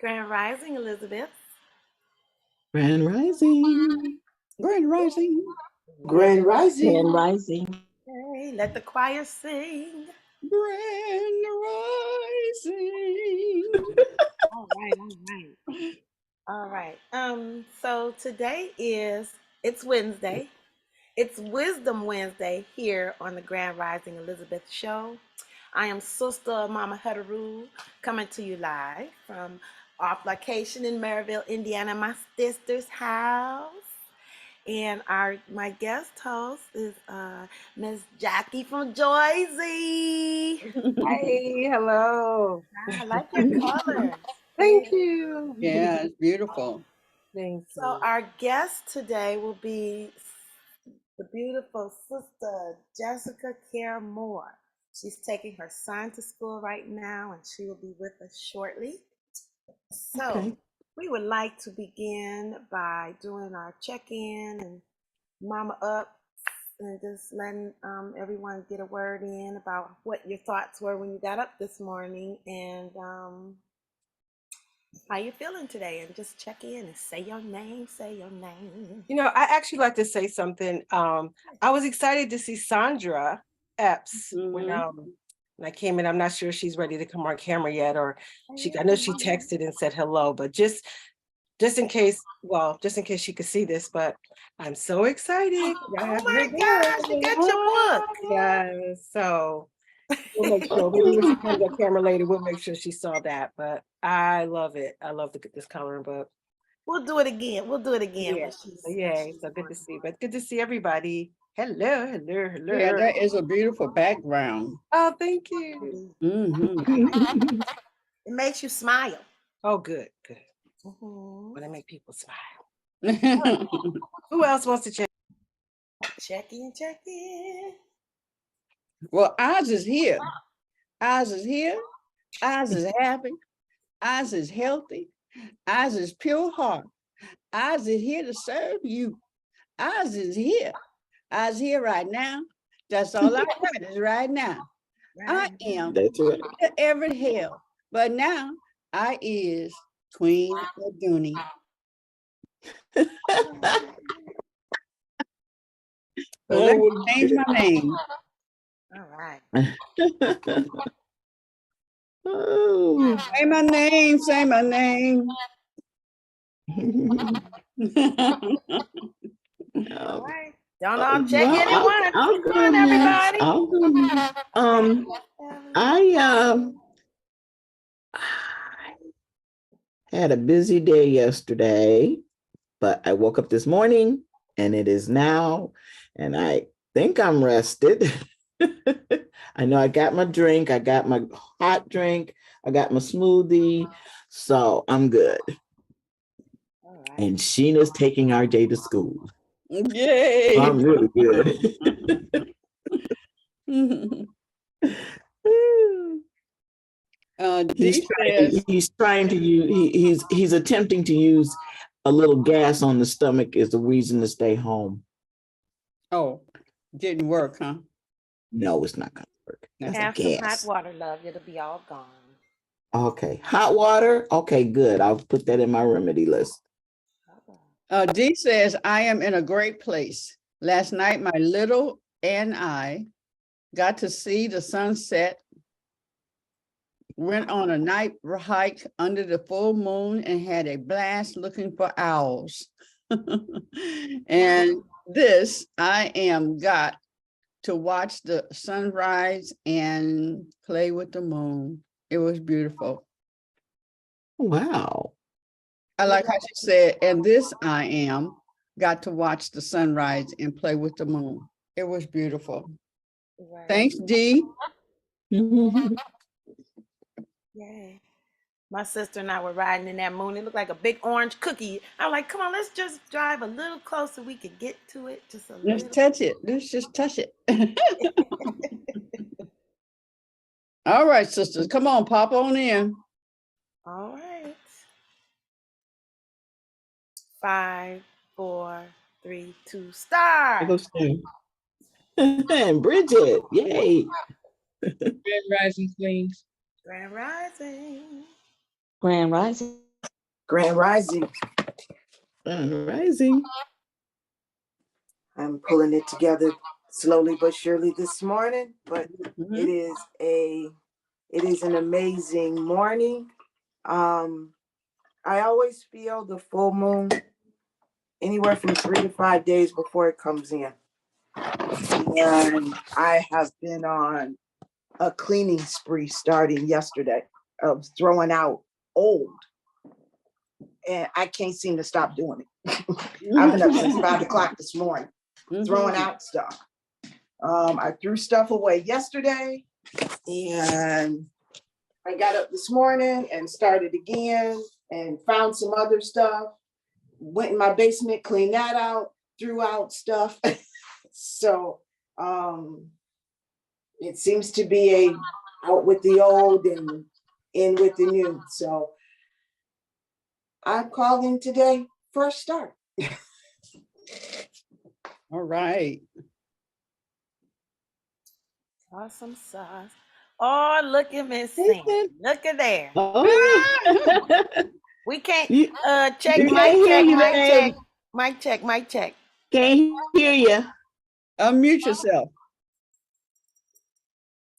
Grand Rising, Elizabeth. Grand Rising. Grand Rising. Grand Rising. Grand Rising. Hey, let the choir sing. Grand Rising. All right. So today it's Wednesday. It's Wisdom Wednesday here on the Grand Rising Elizabeth Show. I am Sister Mama Hutteroo coming to you live from off location in Maryville, Indiana, my sister's house. And my guest host is Miss Jackie from Joyzy. Hey, hello. I like your color. Thank you. Yeah, it's beautiful. Thank you. So our guest today will be the beautiful Sister Jessica Care Moore. She's taking her son to school right now, and she will be with us shortly. So we would like to begin by doing our check-in and Mama Up, and just letting everyone get a word in about what your thoughts were when you got up this morning, and how you feeling today, and just check in and say your name. You know, I actually like to say something. I was excited to see Sandra Epps when I came in. I'm not sure she's ready to come on camera yet, or I know she texted and said hello, but just in case she could see this, but I'm so excited. Oh my gosh, you got your book. Yes, so we'll make sure when she comes on camera later, we'll make sure she saw that. But I love it. I love this coloring book. We'll do it again. Yeah. So good to see. But good to see everybody. Hello. Yeah, that is a beautiful background. Oh, thank you. It makes you smile. Oh, good. When I make people smile. Who else wants to check? Check in. Well, Oz is here. Oz is happy. Oz is healthy. Oz is pure heart. Oz is here to serve you. Oz is here. Oz here right now. That's all I got is right now. I am Everette-Hale, but now I is Queen Aduni. So let me change my name. All right. Say my name. All right. Don't all check in at once. Come on, everybody. I had a busy day yesterday, but I woke up this morning and it is now, and I think I'm rested. I know I got my drink, I got my hot drink, I got my smoothie, so I'm good. All right. And Sheena's taking RJ to school. Yay! So I'm really good. He's attempting to use a little gas on the stomach as a reason to stay home. Oh, didn't work, huh? No, it's not gonna work. Have some hot water, love. It'll be all gone. Okay, hot water. Okay, good. I'll put that in my remedy list. Dee says, I am in a great place. Last night, my little and I got to see the sunset, went on a night hike under the full moon and had a blast looking for owls. And got to watch the sunrise and play with the moon. It was beautiful. Wow. I like how she said, and I got to watch the sunrise and play with the moon. It was beautiful. Right. Thanks, Dee. Yay. My sister and I were riding in that moon. It looked like a big orange cookie. I'm like, come on, let's just drive a little closer. We could get to it just a little. Let's touch it. Let's just touch it. All right, sisters, come on, pop on in. All right. 5, 4, 3, 2, start. And Bridget, yay. Grand Rising, Queens. Grand Rising. Grand Rising. Grand Rising. Rising. I'm pulling it together slowly but surely this morning, but Mhm. it is an amazing morning. I always feel the full moon anywhere from 3 to 5 days before it comes in. And I have been on a cleaning spree starting yesterday of throwing out old. And I can't seem to stop doing it. I've been up since 5 o'clock this morning, throwing out stuff. I threw stuff away yesterday, and I got up this morning and started again and found some other stuff. Went in my basement, cleaned that out, threw out stuff. So it seems to be out with the old and in with the new. So I'm calling today first start. All right. Awesome sauce. Oh, look at Miss Sandy. Look at there. Oh. We can't You- check, you mic can't hear check, you, mic check, babe. mic check, mic check. Can't hear you. Unmute yourself.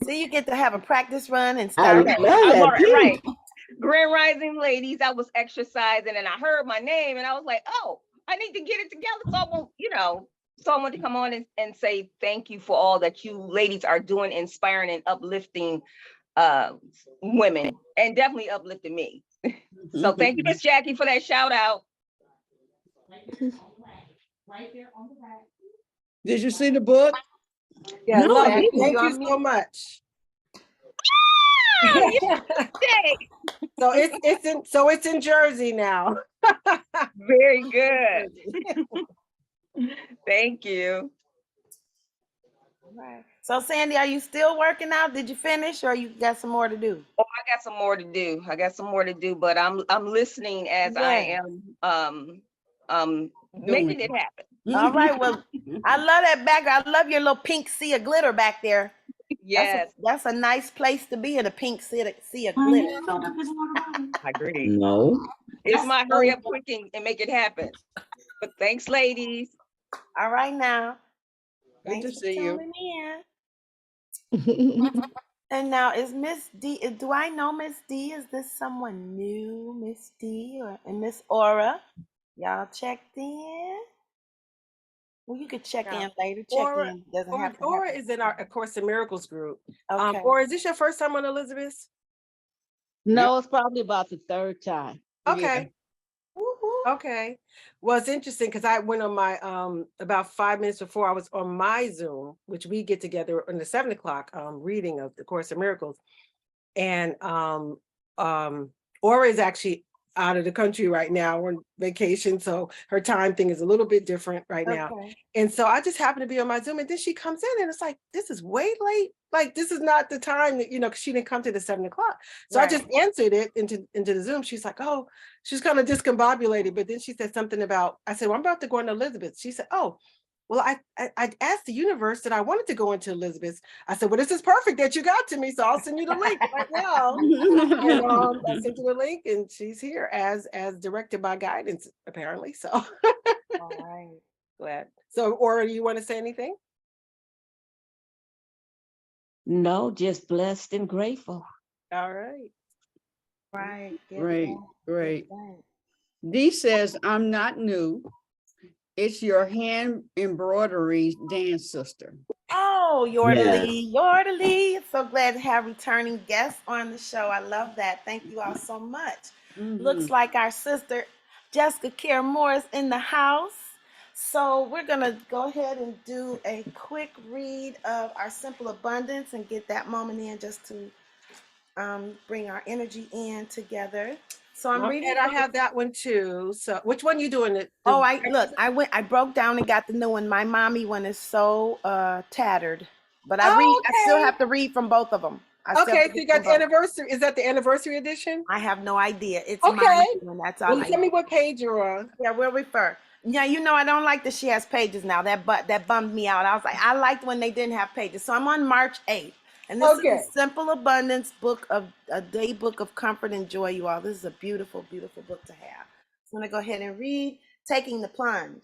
See, you get to have a practice run and I start. love I'm all that. right. Grand Rising ladies, I was exercising and I heard my name and I was like, oh, I need to get it together. So I won't, so I wanted to come on and say thank you for all that you ladies are doing, inspiring and uplifting women, and definitely uplifting me. So thank you, Miss Jackie, for that shout out. Did you see the book? Yeah, No, love I it. didn't. Thank You you on so mute? much. Yay. So it's in Jersey now. Very good. Thank you. Right. So Sandy, are you still working out? Did you finish, or you got some more to do? Oh, I got some more to do. But I'm listening as I am making it happen. All right. Well, I love that background. I love your little pink sea of glitter back there. Yes, That's a nice place to be, in a pink sea of glitter. I agree. No. It's my hurry up quick and make it happen. But thanks, ladies. All right now. Good Thanks to for see you. tuning in. And now, is Miss D? Do I know Miss D? Is this someone new, Miss D, and Miss Aura? Y'all checked in? Well, you could check Yeah. in later. Check Aura, in doesn't Aura, have to Aura happen. is in our A Course in Miracles group. Okay. Aura, is this your first time on Elizabeth? No, it's probably about the third time. Okay. Woo-hoo. Okay. Well, it's interesting because I went on my about 5 minutes before I was on my Zoom, which we get together on the 7 o'clock reading of the Course in Miracles. And Aura is actually out of the country right now on vacation. So her time thing is a little bit different right now. Okay. And so I just happened to be on my Zoom, and then she comes in and it's like, this is way late. Like, this is not the time that, because she didn't come to the 7 o'clock. So Right. I just answered it into the Zoom. She's like, oh, she's kind of discombobulated. But then she said something about, I said, well, I'm about to go into Elizabeth. She said, oh, well, I asked the universe that I wanted to go into Elizabeth. I said, well, this is perfect that you got to me. So I'll send you the link right now. And I sent you the link, and she's here as directed by guidance, apparently. So All right. glad. So, Aura, do you want to say anything? No, just blessed and grateful. All right. Right. Great, great. Good. Dee says, I'm not new. It's your hand embroidery dance sister. Oh, you're Yes. the lead. So glad to have returning guests on the show. I love that. Thank you all so much. Looks like our sister Jessica Care Moore is in the house. So we're going to go ahead and do a quick read of our Simple Abundance and get that moment in, just to bring our energy in together. So I'm reading. And I have that one too. So which one you doing? I broke down and got the new one. My mommy one is so tattered, but I still have to read from both of them. Okay, so you got the anniversary. Is that the anniversary edition? I have no idea. It's okay. my one. That's all. Well, tell me what page you're on. Yeah, we'll refer. Yeah, I don't like that she has pages now. That bummed me out. I was like, I liked when they didn't have pages. So I'm on March 8th. And this is Okay. the Simple Abundance book of a day book of comfort and joy, you all. This is a beautiful, beautiful book to have. So I'm going to go ahead and read Taking the Plunge.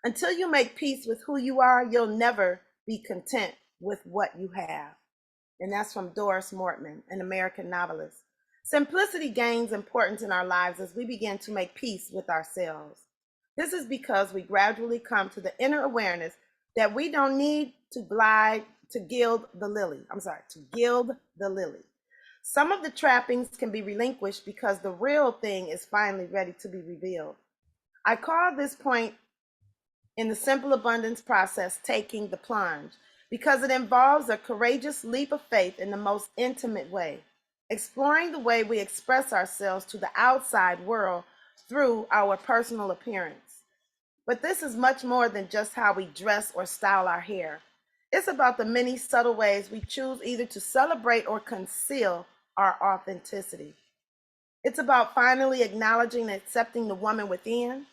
Until you make peace with who you are, you'll never be content with what you have. And that's from Doris Mortman, an American novelist. Simplicity gains importance in our lives as we begin to make peace with ourselves. This is because we gradually come to the inner awareness that we don't need to glide to gild the lily. To gild the lily. Some of the trappings can be relinquished because the real thing is finally ready to be revealed. I call this point in the simple abundance process taking the plunge because it involves a courageous leap of faith in the most intimate way, exploring the way we express ourselves to the outside world through our personal appearance. But this is much more than just how we dress or style our hair. It's about the many subtle ways we choose either to celebrate or conceal our authenticity. It's about finally acknowledging and accepting the woman within.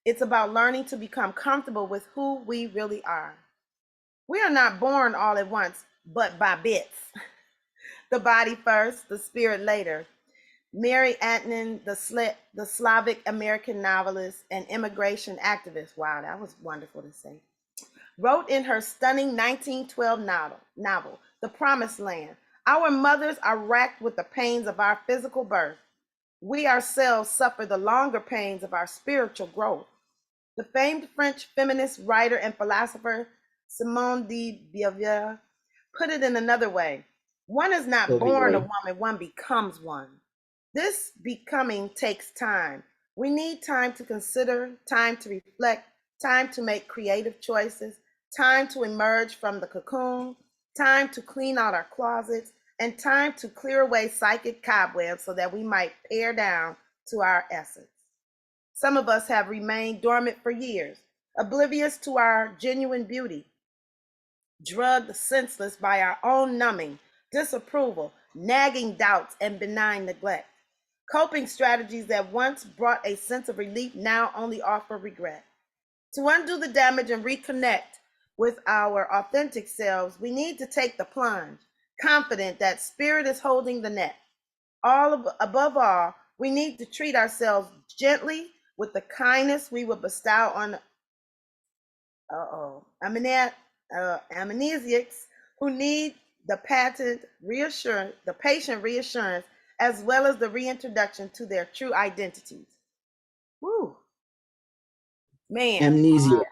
It's about learning to become comfortable with who we really are. We are not born all at once, but by bits. The body first, the spirit later. Mary Antonin, the Slavic American novelist and immigration activist, wow, that was wonderful to say, wrote in her stunning 1912 novel, The Promised Land, our mothers are racked with the pains of our physical birth. We ourselves suffer the longer pains of our spiritual growth. The famed French feminist writer and philosopher Simone de Beauvoir put it in another way. One is not born a woman, one becomes one. This becoming takes time. We need time to consider, time to reflect, time to make creative choices, time to emerge from the cocoon, time to clean out our closets, and time to clear away psychic cobwebs so that we might pare down to our essence. Some of us have remained dormant for years, oblivious to our genuine beauty, drugged senseless by our own numbing, disapproval, nagging doubts, and benign neglect. Coping strategies that once brought a sense of relief now only offer regret. To undo the damage and reconnect with our authentic selves, we need to take the plunge, confident that spirit is holding the net. Above all, we need to treat ourselves gently with the kindness we would bestow on amnesiacs who need the patient reassurance, as well as the reintroduction to their true identities. Woo, man. Amnesiac.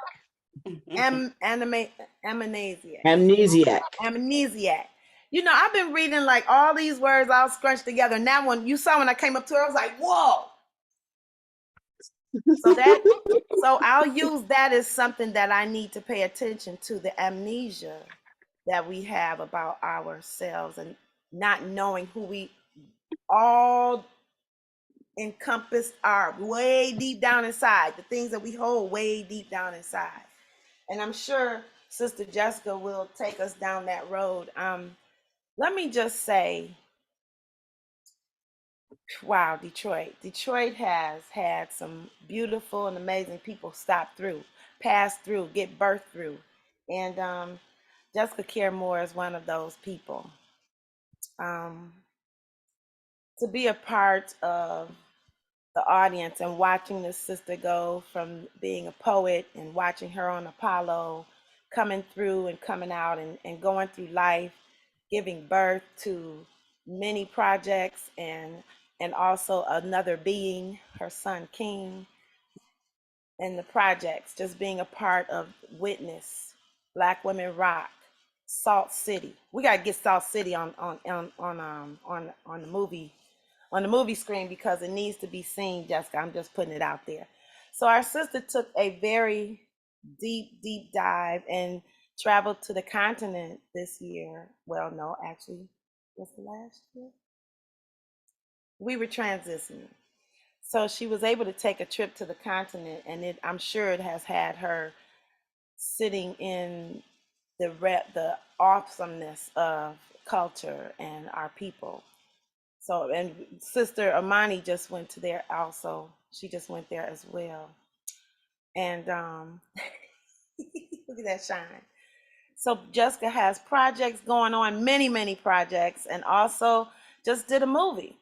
Amnesiac. Amnesiac. Amnesiac. You know, I've been reading like all these words all scrunched together. And that one, you saw when I came up to it, I was like, whoa. So I'll use that as something that I need to pay attention to, the amnesia that we have about ourselves and not knowing who we all encompassed are way deep down inside, the things that we hold way deep down inside. And I'm sure Sister Jessica will take us down that road. Let me just say, wow, Detroit. Detroit has had some beautiful and amazing people stop through, pass through, get birthed through. And Jessica Care Moore is one of those people. To be a part of the audience and watching this sister go from being a poet and watching her on Apollo, coming through and coming out and going through life, giving birth to many projects and also another being, her son King, and the projects, just being a part of Witness, Black Women Rock, Salt City. We gotta get Salt City on the movie screen because it needs to be seen, Jessica. I'm just putting it out there. So our sister took a very deep dive and traveled to the continent this year. Well, no, actually, was the last year? We were transitioning. So she was able to take a trip to the continent, and I'm sure it has had her sitting in the awesomeness of culture and our people. So, and Sister Amani just went to there also. She just went there as well. And look at that shine. So Jessica has projects going on, many, many projects, and also just did a movie.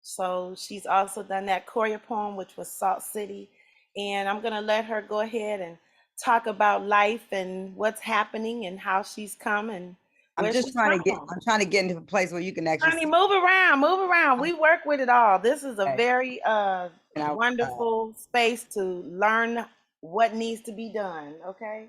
So she's also done that Courier poem, which was Salt City. And I'm going to let her go ahead and talk about life and what's happening and how she's come and where she's from. I'm trying to get into a place where you can actually Honey, see. move around, move around. We work with it all. This is a Okay. very And I, wonderful space to learn what needs to be done. Okay.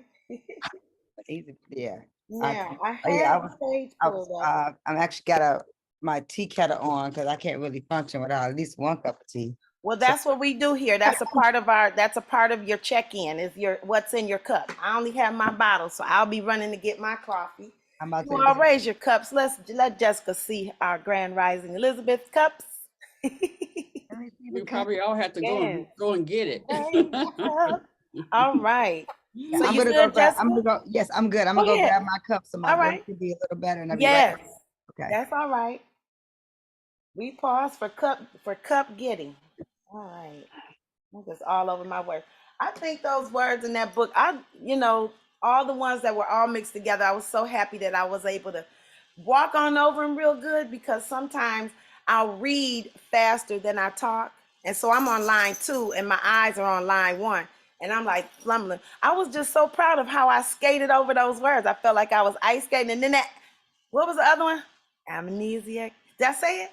easy, yeah. Now I Yeah, had the page pulled up. I'm actually got my tea kettle on because I can't really function without at least one cup of tea. Well, that's what we do here. That's a part of your check-in is your what's in your cup. I only have my bottle, so I'll be running to get my coffee. You all raise your cups. Let Jessica see our Grand Rising Elizabeth cups. We probably all have to go and get it. All right. Yeah, So I'm you gonna good, go grab. Jessica? I'm gonna go. Yes, I'm good. I'm gonna go grab my cup so my voice can be a little better. And I'll be right back. Okay. That's all right. We pause for cup getting. All right. I'm just all over my words. I think those words in that book, all the ones that were all mixed together, I was so happy that I was able to walk on over them real good because sometimes I'll read faster than I talk. And so I'm on line 2 and my eyes are on line 1. And I'm like flumbling. I was just so proud of how I skated over those words. I felt like I was ice skating. And then what was the other one? Amnesia. Did I say it?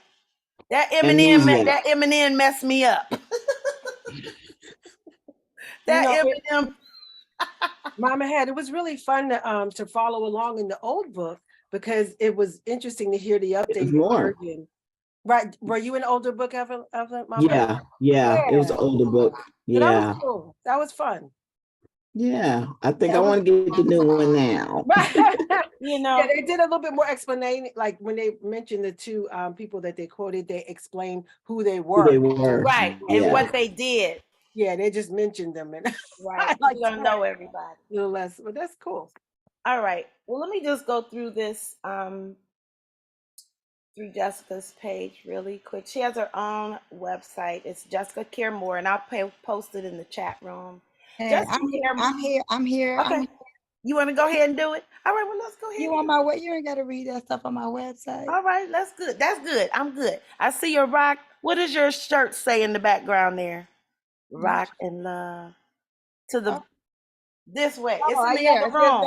That Eminem messed me up. Eminem. Mama had, it was really fun to follow along in the old book because it was interesting to hear the updated version. Right. Were you an older book, Evelyn? Mama? Yeah. It was an older book. Yeah. So that was cool. That was fun. Yeah. I think I want to get the new one now. Yeah, they did a little bit more explanation. Like when they mentioned the two people that they quoted, they explained who they were. Right. And what they did. Yeah, they just mentioned them. And right. You don't know everybody. A little less, but that's cool. All right. Well, let me just go through this through Jessica's page really quick. She has her own website. It's Jessica Care More, and I'll post it in the chat room. I'm here. Okay. You want to go ahead and do it? All right. Well, let's go ahead. You on my way? You ain't got to read that stuff on my website. All right. That's good. That's good. I'm good. I see your rock. What does your shirt say in the background there? Rock and love to the this way. It's in the other room.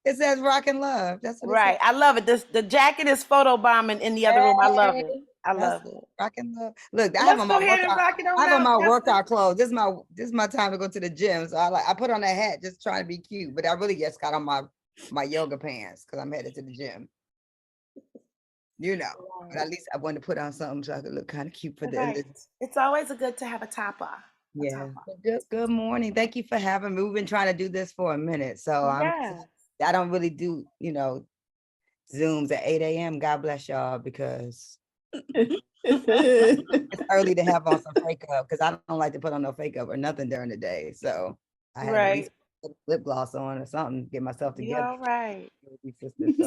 It says rock and love. That's what right. I love it. The jacket is photo bombing in the other room. I love it. I love it. Rock and love. Look, I have on my workout clothes. This is my time to go to the gym. So I put on a hat just trying to be cute, but I really just got on my yoga pants because I'm headed to the gym. But at least I wanted to put on something so I could look kind of cute for the. It's always good to have a top on. Yeah. Good morning. Thank you for having me. We've been trying to do this for a minute. So I don't really do, Zooms at 8 a.m. God bless y'all because it's early to have on some fake up because I don't like to put on no fake up or nothing during the day. So I had to at least put lip gloss on or something, get myself together. All right.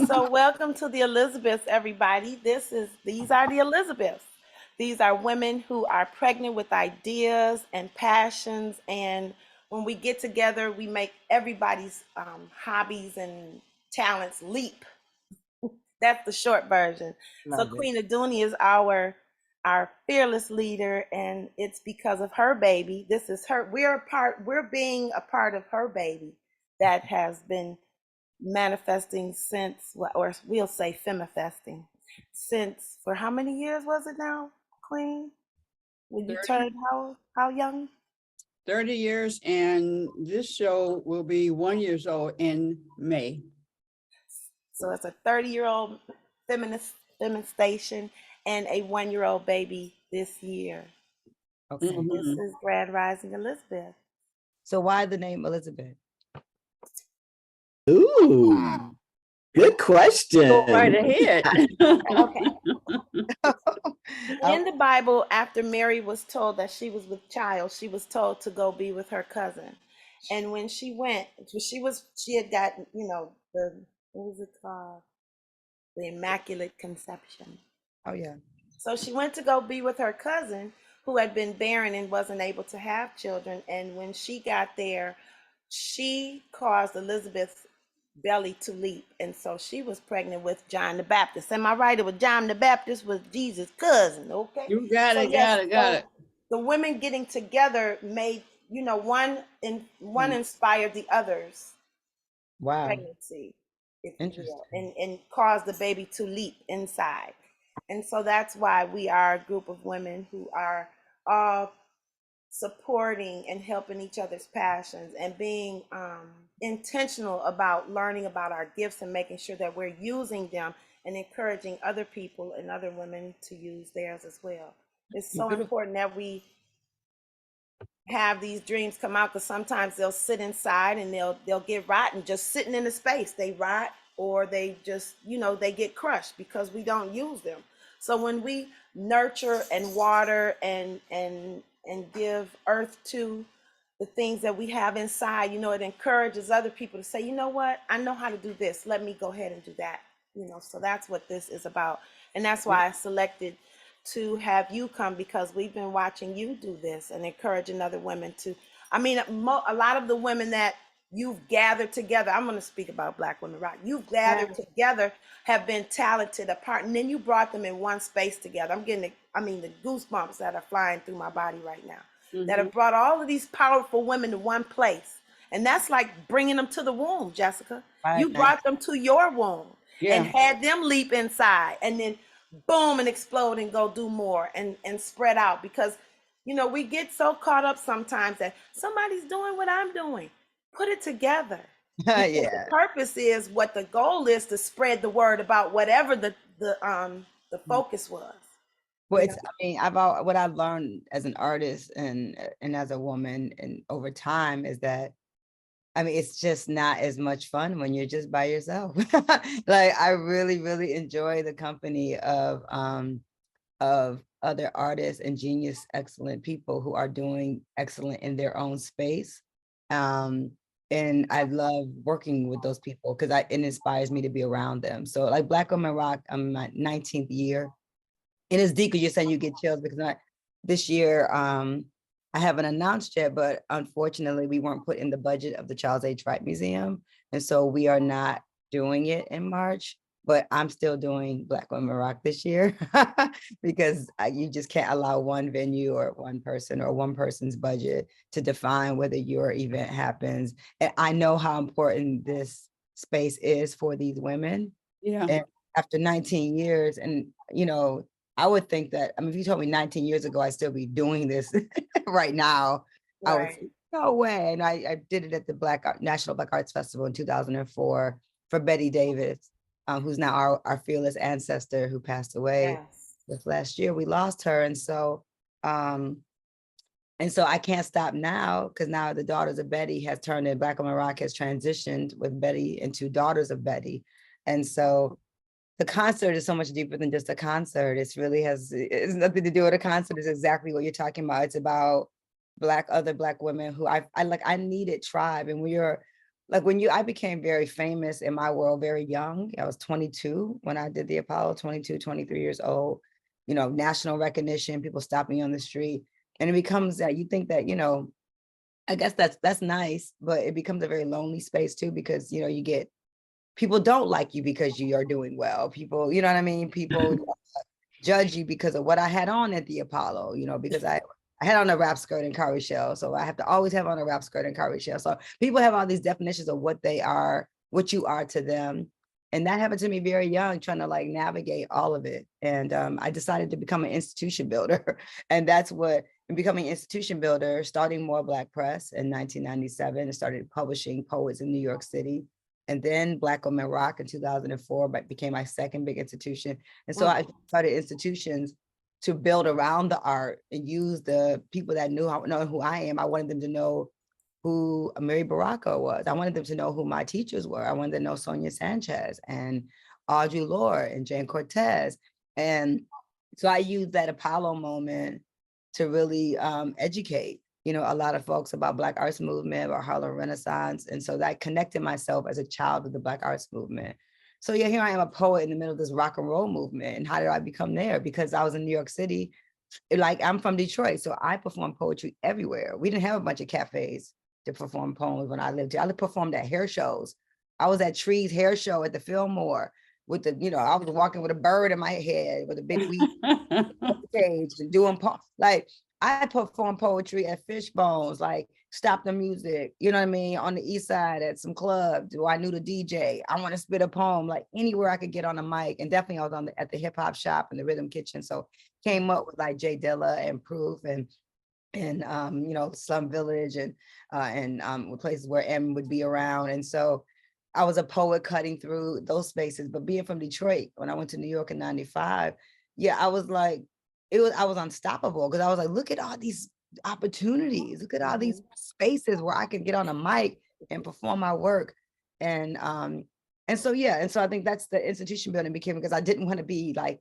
So welcome to the Elizabeths, everybody. These are the Elizabeths. These are women who are pregnant with ideas and passions. And when we get together, we make everybody's hobbies and talents leap. That's the short version. So Queen Aduni is our fearless leader, and it's because of her baby. This is her. We're being a part of her baby that has been manifesting since, or we'll say femifesting, since for how many years was it now, Queen? When you turned how young? 30 years, and this show will be 1 year old in May. So it's a 30-year-old feminization and a 1-year-old baby this year. Okay. So this is Grand Rising Elizabeth. So why the name Elizabeth? Ooh, good question. Go right ahead. Okay. In the Bible, after Mary was told that she was with child, she was told to go be with her cousin. And when she went, she had gotten, what was it called? The Immaculate Conception. Oh, yeah. So she went to go be with her cousin who had been barren and wasn't able to have children. And when she got there, she caused Elizabeth belly to leap. And so she was pregnant with John the Baptist. Am I right? It was John the Baptist was Jesus' cousin. Okay. You got So it, yes, got it, got so it. the women getting together made, one inspired the others Wow. pregnancy, if you will, Interesting. and cause the baby to leap inside. And so that's why we are a group of women who are all supporting and helping each other's passions and being intentional about learning about our gifts and making sure that we're using them and encouraging other people and other women to use theirs as well. It's so Beautiful. important that we have these dreams come out, because sometimes they'll sit inside and they'll get rotten just sitting in the space. They rot, or they just, they get crushed because we don't use them. So when we nurture and water and give earth to the things that we have inside, it encourages other people to say, you know what, I know how to do this, let me go ahead and do that. So that's what this is about. And that's why I selected to have you come, because we've been watching you do this and encouraging other women to, a lot of the women that you've gathered together, I'm going to speak about Black Women Rock, you've gathered together, have been talented apart, and then you brought them in one space together. I'm getting the goosebumps that are flying through my body right now, that have brought all of these powerful women to one place. And that's like bringing them to the womb, Jessica. You brought them to your womb and had them leap inside, and then boom, and explode and go do more and spread out. Because we get so caught up sometimes that somebody's doing what I'm doing. Put it together. Because the purpose is, what the goal is, to spread the word about whatever the focus was. Well, what I've learned as an artist and as a woman and over time is that, it's just not as much fun when you're just by yourself. Like, I really, really enjoy the company of other artists and genius, excellent people who are doing excellent in their own space. And I love working with those people because it inspires me to be around them. So like Black Women Rock, I'm in my 19th year. And it's deep because you're saying you get chills, because this year, I haven't announced yet, but unfortunately we weren't put in the budget of the Charles H. Wright Museum. And so we are not doing it in March, but I'm still doing Black Women Rock this year because you just can't allow one venue or one person or one person's budget to define whether your event happens. And I know how important this space is for these women. Yeah. And after 19 years, and I would think that, if you told me 19 years ago, I'd still be doing this right now, I would say, no way. And I did it at the National Black Arts Festival in 2004 for Betty Davis, who's now our fearless ancestor who passed away this last year. We lost her. And so I can't stop now, because now the Daughters of Betty has turned in, Black Women Rock has transitioned with Betty into Daughters of Betty. And so the concert is so much deeper than just a concert. It's nothing to do with a concert. It's exactly what you're talking about. It's about other Black women who I needed tribe. And I became very famous in my world very young. I was 22 when I did the Apollo, 22, 23 years old, national recognition, people stop me on the street. And it becomes that you think that, I guess that's nice, but it becomes a very lonely space too, because, you get, people don't like you because you are doing well. People, you know what I mean? People judge you because of what I had on at the Apollo, because I had on a wrap skirt and cowrie shell. So I have to always have on a wrap skirt and cowrie shell. So people have all these definitions of what they are, what you are to them. And that happened to me very young, trying to navigate all of it. And I decided to become an institution builder. And that's what, becoming an institution builder, starting More Black Press in 1997, and started publishing poets in New York City. And then Black Women Rock in 2004 became my second big institution. And so I started institutions to build around the art and use the people that know who I am. I wanted them to know who Mary Baraka was. I wanted them to know who my teachers were. I wanted them to know Sonia Sanchez and Audre Lorde and Jane Cortez. And so I used that Apollo moment to really educate a lot of folks about Black arts movement, about Harlem Renaissance. And so that connected myself as a child of the Black arts movement. So yeah, here I am, a poet in the middle of this rock and roll movement. And how did I become there? Because I was in New York City. I'm from Detroit, so I performed poetry everywhere. We didn't have a bunch of cafes to perform poems when I lived here. I performed at hair shows I was at Tree's hair show at the Fillmore with the, I was walking with a bird in my head with a big weed stage and doing like I performed poetry at Fishbones, like Stop the Music, you know what I mean, on the east side at some clubs. I knew the DJ. I want to spit a poem, like anywhere I could get on the mic. And definitely I was at the hip hop shop and the Rhythm Kitchen. So came up with like Jay Dilla and Proof and Slum Village and places where M would be around. And so I was a poet cutting through those spaces. But being from Detroit, when I went to New York in 95, I was like, I was unstoppable because I was like, look at all these opportunities, look at all these spaces where I can get on a mic and perform my work. And so I think that's the institution building became, because I didn't want to be like,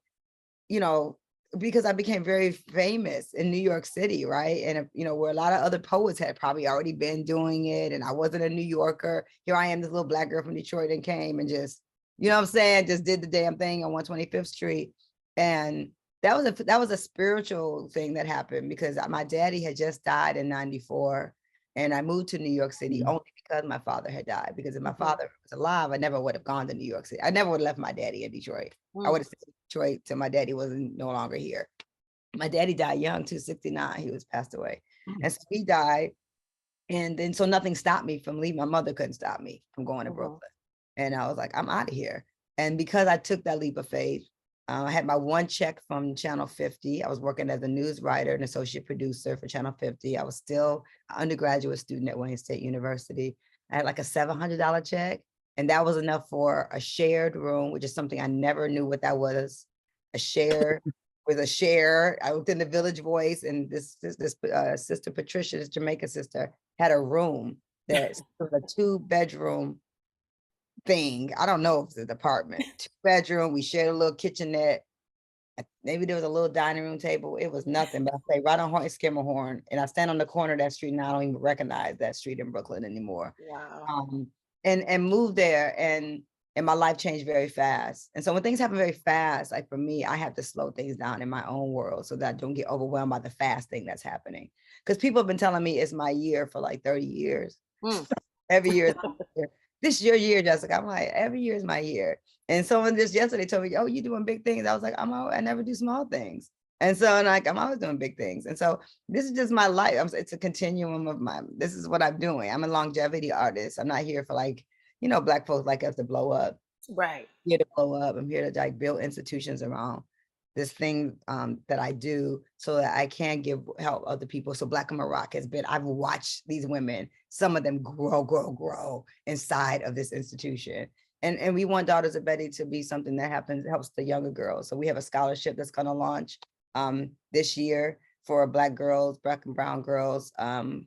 because I became very famous in New York City, right? And, where a lot of other poets had probably already been doing it. And I wasn't a New Yorker. Here I am, this little Black girl from Detroit, and came and just, just did the damn thing on 125th Street. And that was a spiritual thing that happened because my daddy had just died in 94. And I moved to New York City only because my father had died. Because if my father was alive, I never would have gone to New York City. I never would have left my daddy in Detroit. I would have stayed in Detroit till my daddy wasn't no longer here. My daddy died young too, 69. He was passed away. And so he died. And then so nothing stopped me from leaving. My mother couldn't stop me from going to Brooklyn. And I was like, I'm out of here. And because I took that leap of faith, I had my one check from Channel 50. I was working as a news writer and associate producer for Channel 50. I was still an undergraduate student at Wayne State University. I had like a $700 check. And that was enough for a shared room, which is something I never knew what that was. A share with a share. I looked in the Village Voice, and this sister Patricia, this Jamaican sister, had a room that was a 2-bedroom thing. I don't know if it's an apartment. 2-bedroom. We shared a little kitchenette. Maybe there was a little dining room table. It was nothing, but I stayed right on Horton Skimmerhorn, and I stand on the corner of that street now. I don't even recognize that street in Brooklyn anymore. Wow. And moved there, and my life changed very fast. And so when things happen very fast, like for me, I have to slow things down in my own world so that I don't get overwhelmed by the fast thing that's happening. Because people have been telling me it's my year for like 30 years. Every year is my year. This is your year, Jessica. I'm like, every year is my year. And someone just yesterday told me, oh, you're doing big things. I was like, I never do small things. And so I'm always doing big things. And so this is just my life. It's a continuum of this is what I'm doing. I'm a longevity artist. I'm not here for like, Black folks like us to blow up. Right. I'm here to blow up. I'm here to like build institutions around this thing that I do so that I can help other people. So Black Women Rock I've watched these women, some of them grow inside of this institution. And we want Daughters of Betty to be something that helps the younger girls. So we have a scholarship that's going to launch this year for Black girls, Black and brown girls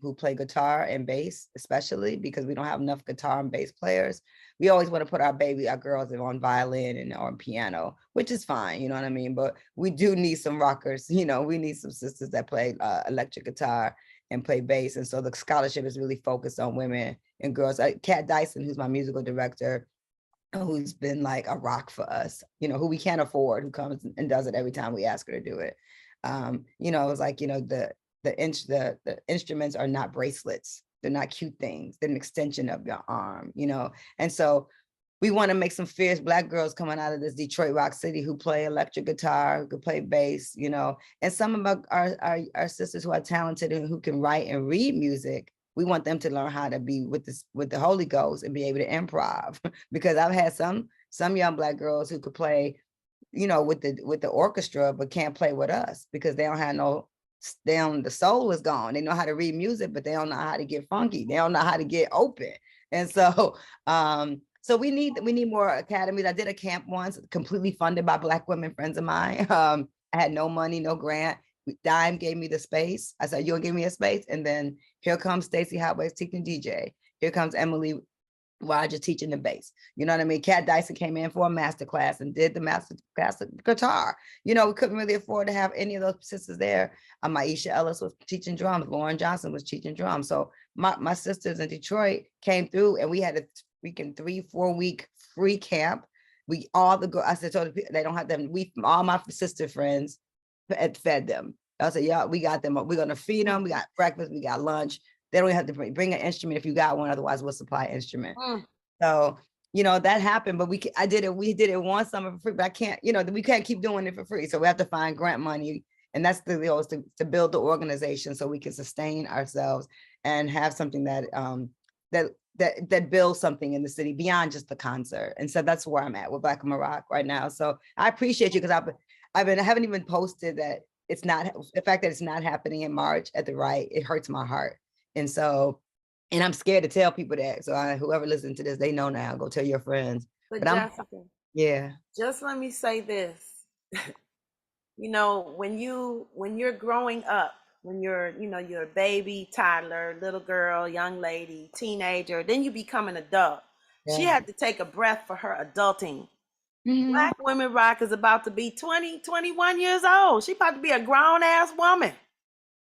who play guitar and bass, especially because we don't have enough guitar and bass players. We always want to put our girls on violin and on piano, which is fine, you know what I mean? But we do need some rockers, we need some sisters that play electric guitar and play bass. And so the scholarship is really focused on women and girls. Kat Dyson, who's my musical director, who's been like a rock for us, who we can't afford, who comes and does it every time we ask her to do it. It's like, the instruments are not bracelets. They're not cute things. They're an extension of your arm, And so we want to make some fierce Black girls coming out of this Detroit Rock City who play electric guitar, who can play bass, and some of our sisters who are talented and who can write and read music. We want them to learn how to be with the Holy Ghost and be able to improv, because I've had some young Black girls who could play, with the orchestra, but can't play with us because they don't have the soul is gone. They know how to read music, but they don't know how to get funky. They don't know how to get open. And so, so we need more academies. I did a camp once, completely funded by Black women friends of mine. I had no money, no grant. Dime gave me the space. I said, you'll give me a space. And then here comes Stacey Hotways teaching DJ. Here comes Emily Roger teaching the bass. You know what I mean? Kat Dyson came in for a master class and did the master class of guitar. We couldn't really afford to have any of those sisters there. Maisha Ellis was teaching drums. Lauren Johnson was teaching drums. So my sisters in Detroit came through, and we had a freaking 3-4 week free camp. I said, they don't have them. All my sister friends fed them. I said, yeah, we got them. We're going to feed them. We got breakfast. We got lunch. They don't have to bring an instrument if you got one. Otherwise, we'll supply an instrument. So that happened, but we did it one summer for free, but I can't, we can't keep doing it for free. So we have to find grant money. And that's the deal, is to build the organization so we can sustain ourselves and have something that that builds something in the city beyond just the concert. And so that's where I'm at with Black Maroc right now. So I appreciate you, because I haven't even posted that it's not, the fact that it's not happening in March at the right, it hurts my heart. And so, and I'm scared to tell people that. So whoever listens to this, they know now, go tell your friends. But Jessica, yeah. Just let me say this. When you're growing up, when you're a baby, toddler, little girl, young lady, teenager, then you become an adult. Yeah. She had to take a breath for her adulting. Mm-hmm. Black Women Rock is about to be 20, 21 years old. She's about to be a grown ass woman.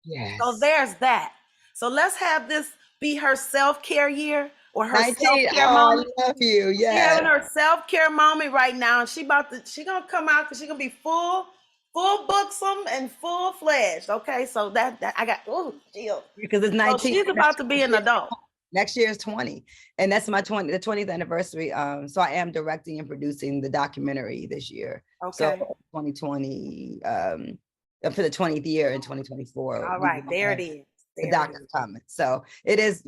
Yes. So there's that. So let's have this be her self-care year, or her self-care moment. I love you. Yeah. She's having her self-care moment right now. And she gonna come out, because she's gonna be full buxom and full-fledged. Okay, so that I got Jill. Because it's 19. So she's about to be an adult. Next year is 20. And that's the 20th anniversary. So I am directing and producing the documentary this year. Okay. So 2020, for the 20th year in 2024. All right, there it is. The doctor's coming. So it is,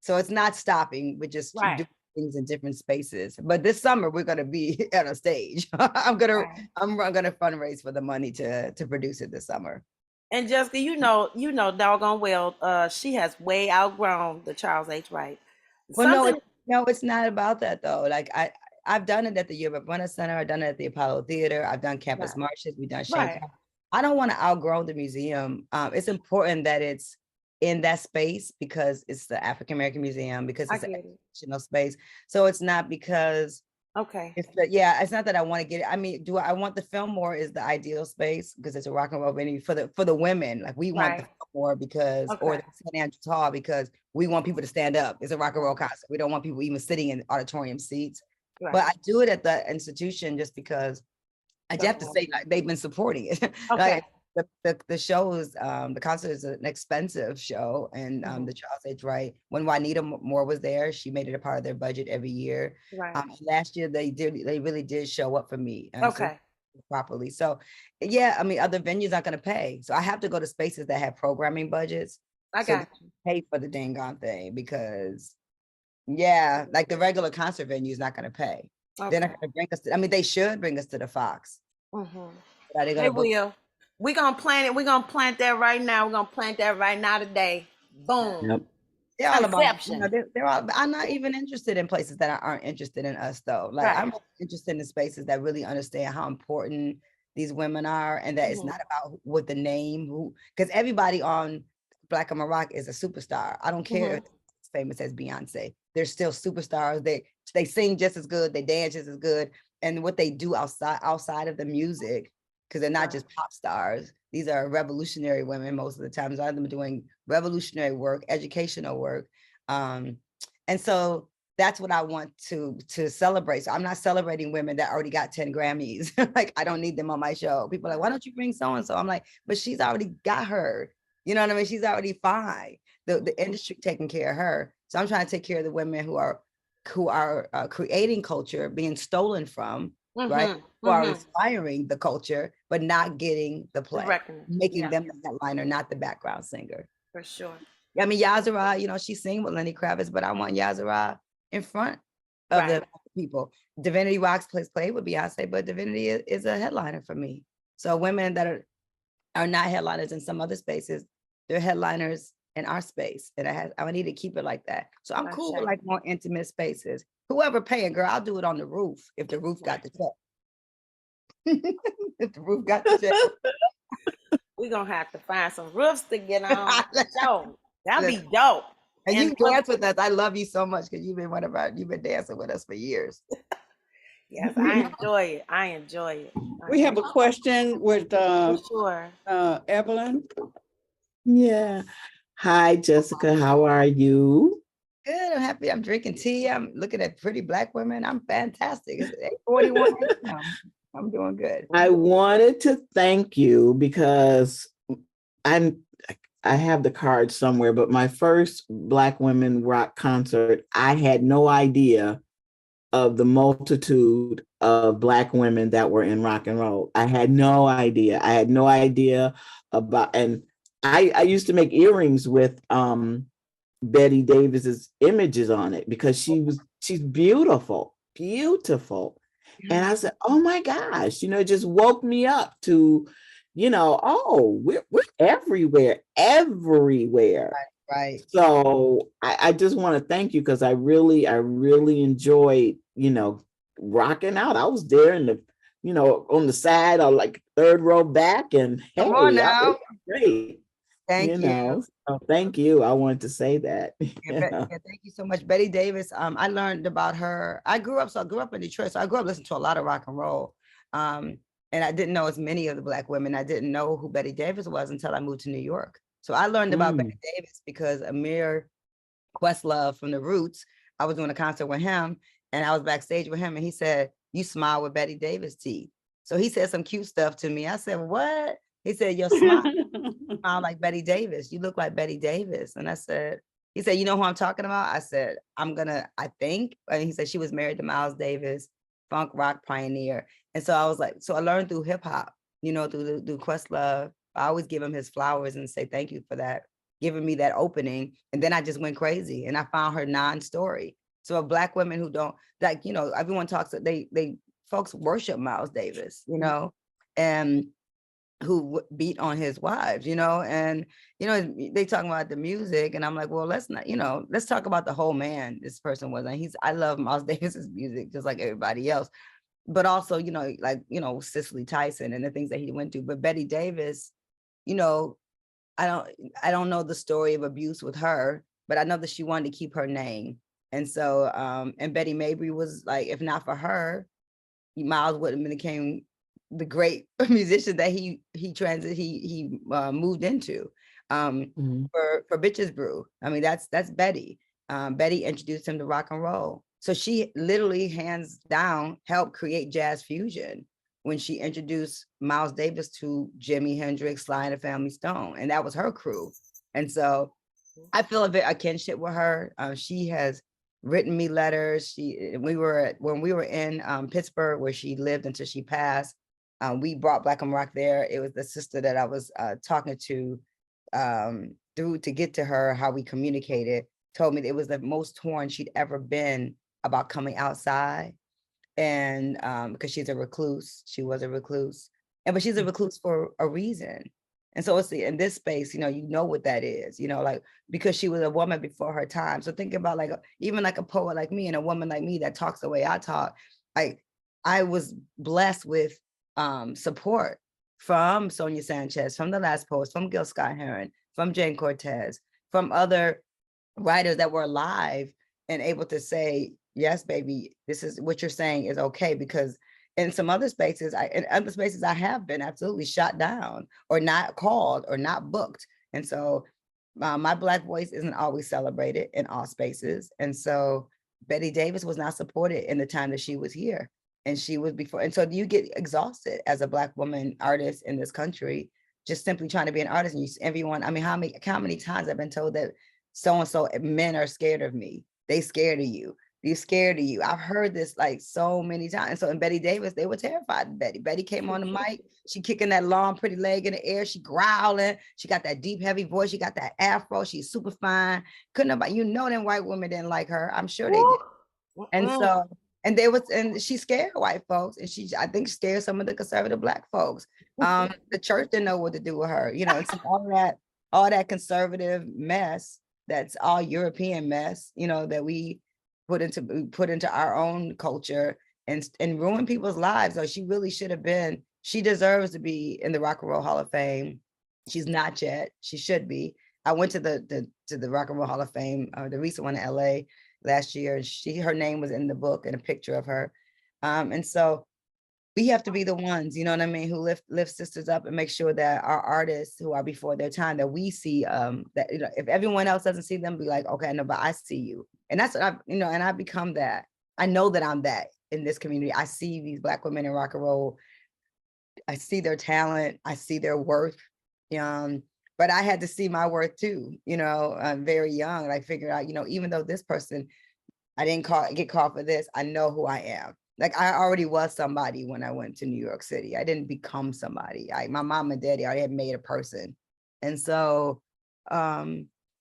so it's not stopping. We just keep doing things in different spaces. But this summer we're gonna be at a stage. I'm gonna fundraise for the money to produce it this summer. And Jessica, you know doggone well, she has way outgrown the Charles H. Wright. Well, no, it's not about that though. Like I've done it at the Yerba Buena Center. I've done it at the Apollo Theater. I've done campus marches. We've done Shanghai. I don't want to outgrow the museum. It's important that it's in that space because it's the African American Museum, because it's an educational space. So it's not because it's not that I want to get it. I mean, I want the Fillmore is the ideal space because it's a rock and roll venue for the women. Like we want the Fillmore because or the St. Andrews Hall because we want people to stand up. It's a rock and roll concert. We don't want people even sitting in auditorium seats. Right. But I do it at the institution just because I have to say, like, they've been supporting it. Like, the show is the concert is an expensive show, and the Charles H. Wright, when Juanita Moore was there, she made it a part of their budget every year. Last year they really did show up for me properly. So yeah, I mean, other venues aren't going to pay, so I have to go to spaces that have programming budgets. Pay for the dang on thing, because like the regular concert venue is not going to pay. They're not going to bring us to, I mean, they should bring us to the Fox. They will. We're gonna plant it. We're gonna plant that right now. We're gonna plant that right now today. Boom. Yep. They're all about, they're all, I'm not even interested in places that aren't interested in us though. Like I'm interested in spaces that really understand how important these women are, and that it's not about what the name, because everybody on Black and Maroc is a superstar. I don't care if it's famous as Beyonce. They're still superstars. They sing just as good, they dance just as good. And what they do outside of the music, because they're not just pop stars. These are revolutionary women most of the time. A lot of them are doing revolutionary work, educational work. And so that's what I want to celebrate. So I'm not celebrating women that already got 10 Grammys. Like, I don't need them on my show. People are like, why don't you bring so-and-so? I'm like, but she's already got her. You know what I mean? She's already fine. The industry taking care of her. So I'm trying to take care of the women who are creating culture, being stolen from, right? Who are inspiring the culture, but not getting the play, making them the headliner, not the background singer. For sure. I mean, Yazara, she sing with Lenny Kravitz, but I want Yazara in front of the people. Divinity Rocks play with Beyonce, but Divinity is a headliner for me. So women that are not headliners in some other spaces, they're headliners in our space. And I need to keep it like that. So I'm cool with like more intimate spaces. Whoever paying, girl, I'll do it on the roof if the roof got the check. If the roof got the check. We're gonna have to find some roofs to get on. That'd be dope. And you dance with us. I love you so much because you've been dancing with us for years. Yes, I enjoy it. We have a question with Evelyn. Yeah. Hi, Jessica. How are you? Good. I'm happy. I'm drinking tea. I'm looking at pretty Black women. I'm fantastic. It's 8:41. I'm doing good. I wanted to thank you because I have the card somewhere, but my first Black Women Rock concert, I had no idea of the multitude of Black women that were in rock and roll. I had no idea. I had no idea about, and I used to make earrings with Betty Davis's images on it because she's beautiful, beautiful. And I said, oh my gosh, it just woke me up to, oh, we're everywhere, everywhere. Right. So I just want to thank you because I really enjoyed, rocking out. I was there in the, on the side or like third row back, and Come on hey, now. it was great. Thank you. So thank you. I wanted to say that. Thank you so much. Betty Davis. I learned about her. I grew up in Detroit. So I grew up listening to a lot of rock and roll. And I didn't know as many of the Black women. I didn't know who Betty Davis was until I moved to New York. So I learned about Betty Davis because Amir Questlove from The Roots, I was doing a concert with him and I was backstage with him and he said, you smile with Betty Davis teeth. So he said some cute stuff to me. I said, what? He said, your smile like Betty Davis. You look like Betty Davis. And I said, he said, you know who I'm talking about? I said, I think. And he said, she was married to Miles Davis, funk rock pioneer. And so I was like, so I learned through hip hop, through Questlove. I always give him his flowers and say, thank you for that, giving me that opening. And then I just went crazy and I found her non-story. So Black women who don't everyone talks, they folks worship Miles Davis, and who beat on his wives, and, they talking about the music and I'm like, well, let's not, let's talk about the whole man this person was. And I love Miles Davis's music, just like everybody else, but also, Cicely Tyson and the things that he went through. But Betty Davis, I don't know the story of abuse with her, but I know that she wanted to keep her name. And so, and Betty Mabry was like, if not for her, Miles wouldn't have became the great musician that he moved into. For Bitches Brew. I mean, that's Betty. Betty introduced him to rock and roll. So she literally hands down helped create jazz fusion when she introduced Miles Davis to Jimi Hendrix, Sly and the Family Stone, and that was her crew. And so I feel a kinship with her. She has written me letters. When we were in Pittsburgh, where she lived until she passed, we brought Black and Rock there. It was the sister that I was talking to through to get to her, how we communicated, told me that it was the most torn she'd ever been about coming outside. And because she was a recluse, but she's a recluse for a reason. And so it's in this space, you know what that is, like, because she was a woman before her time. So think about even like a poet like me and a woman like me that talks the way I talk. Like I was blessed with support from Sonia Sanchez, from The Last Post, from Gil Scott-Heron, from Jane Cortez, from other writers that were alive and able to say, yes, baby, this is what you're saying is okay. Because in some other spaces, I have been absolutely shot down or not called or not booked. And so my Black voice isn't always celebrated in all spaces. And so Betty Davis was not supported in the time that she was here. And she was before. And so you get exhausted as a Black woman artist in this country, just simply trying to be an artist. And everyone, I mean, how many times I've been told that so-and-so men are scared of me. They scared of you. They're scared of you. I've heard this like so many times. So in Betty Davis, they were terrified of Betty. Betty came on the mic. She kicking that long, pretty leg in the air. She growling. She got that deep, heavy voice. She got that afro. She's super fine. Couldn't nobody, them white women didn't like her. I'm sure they did. And so, and she scared white folks. And I think scared some of the conservative Black folks. The church didn't know what to do with her. And so all that conservative mess, that's all European mess, that we put into our own culture and ruin people's lives. So she really should have been, she deserves to be in the Rock and Roll Hall of Fame. She's not yet, she should be. I went to the Rock and Roll Hall of Fame, the recent one in LA last year. Her name was in the book and a picture of her. And so we have to be the ones, you know what I mean, who lift sisters up and make sure that our artists who are before their time, that we see that, if everyone else doesn't see them, be like, okay, no, but I see you. And that's what and I've become that. I know that I'm that in this community. I see these Black women in rock and roll. I see their talent. I see their worth. But I had to see my worth too, I'm very young. And I figured out, even though this person I didn't get called for this. I know who I am. Like I already was somebody when I went to New York City. I didn't become somebody. My mom and daddy already had made a person. And so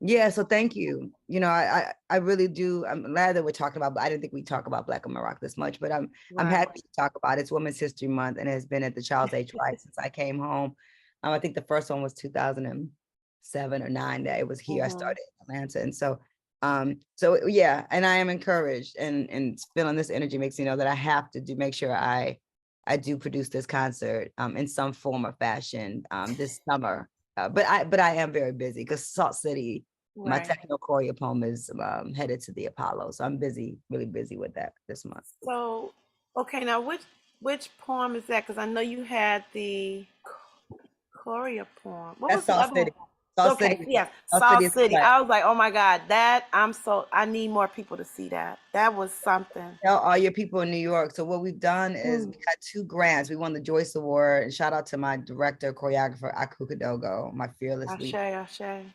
yeah, so thank you. You know, I really do. I'm glad that we're talking about, but I didn't think we'd talk about Black Women Rock this much, but I'm happy to talk about it. It's Women's History Month and it has been at the Child's Age right since I came home. I think the first one was 2007 or 9 that it was here. I started in Atlanta. And so yeah, and I am encouraged and feeling this energy makes me know that I have to make sure I do produce this concert in some form or fashion this summer. But I am very busy because Salt City, my techno choreo poem is headed to the Apollo. So I'm busy, really busy with that this month. So, okay, now which poem is that? Because I know you had the choreo poem. What was the other one? Salt City. Yeah, Salt City. I was like, oh my God, I need more people to see that. That was something. Tell all your people in New York. So what we've done is we got 2 grants. We won the Joyce Award, and shout out to my director, choreographer, Aku Kadogo, my fearless leader. Ashe.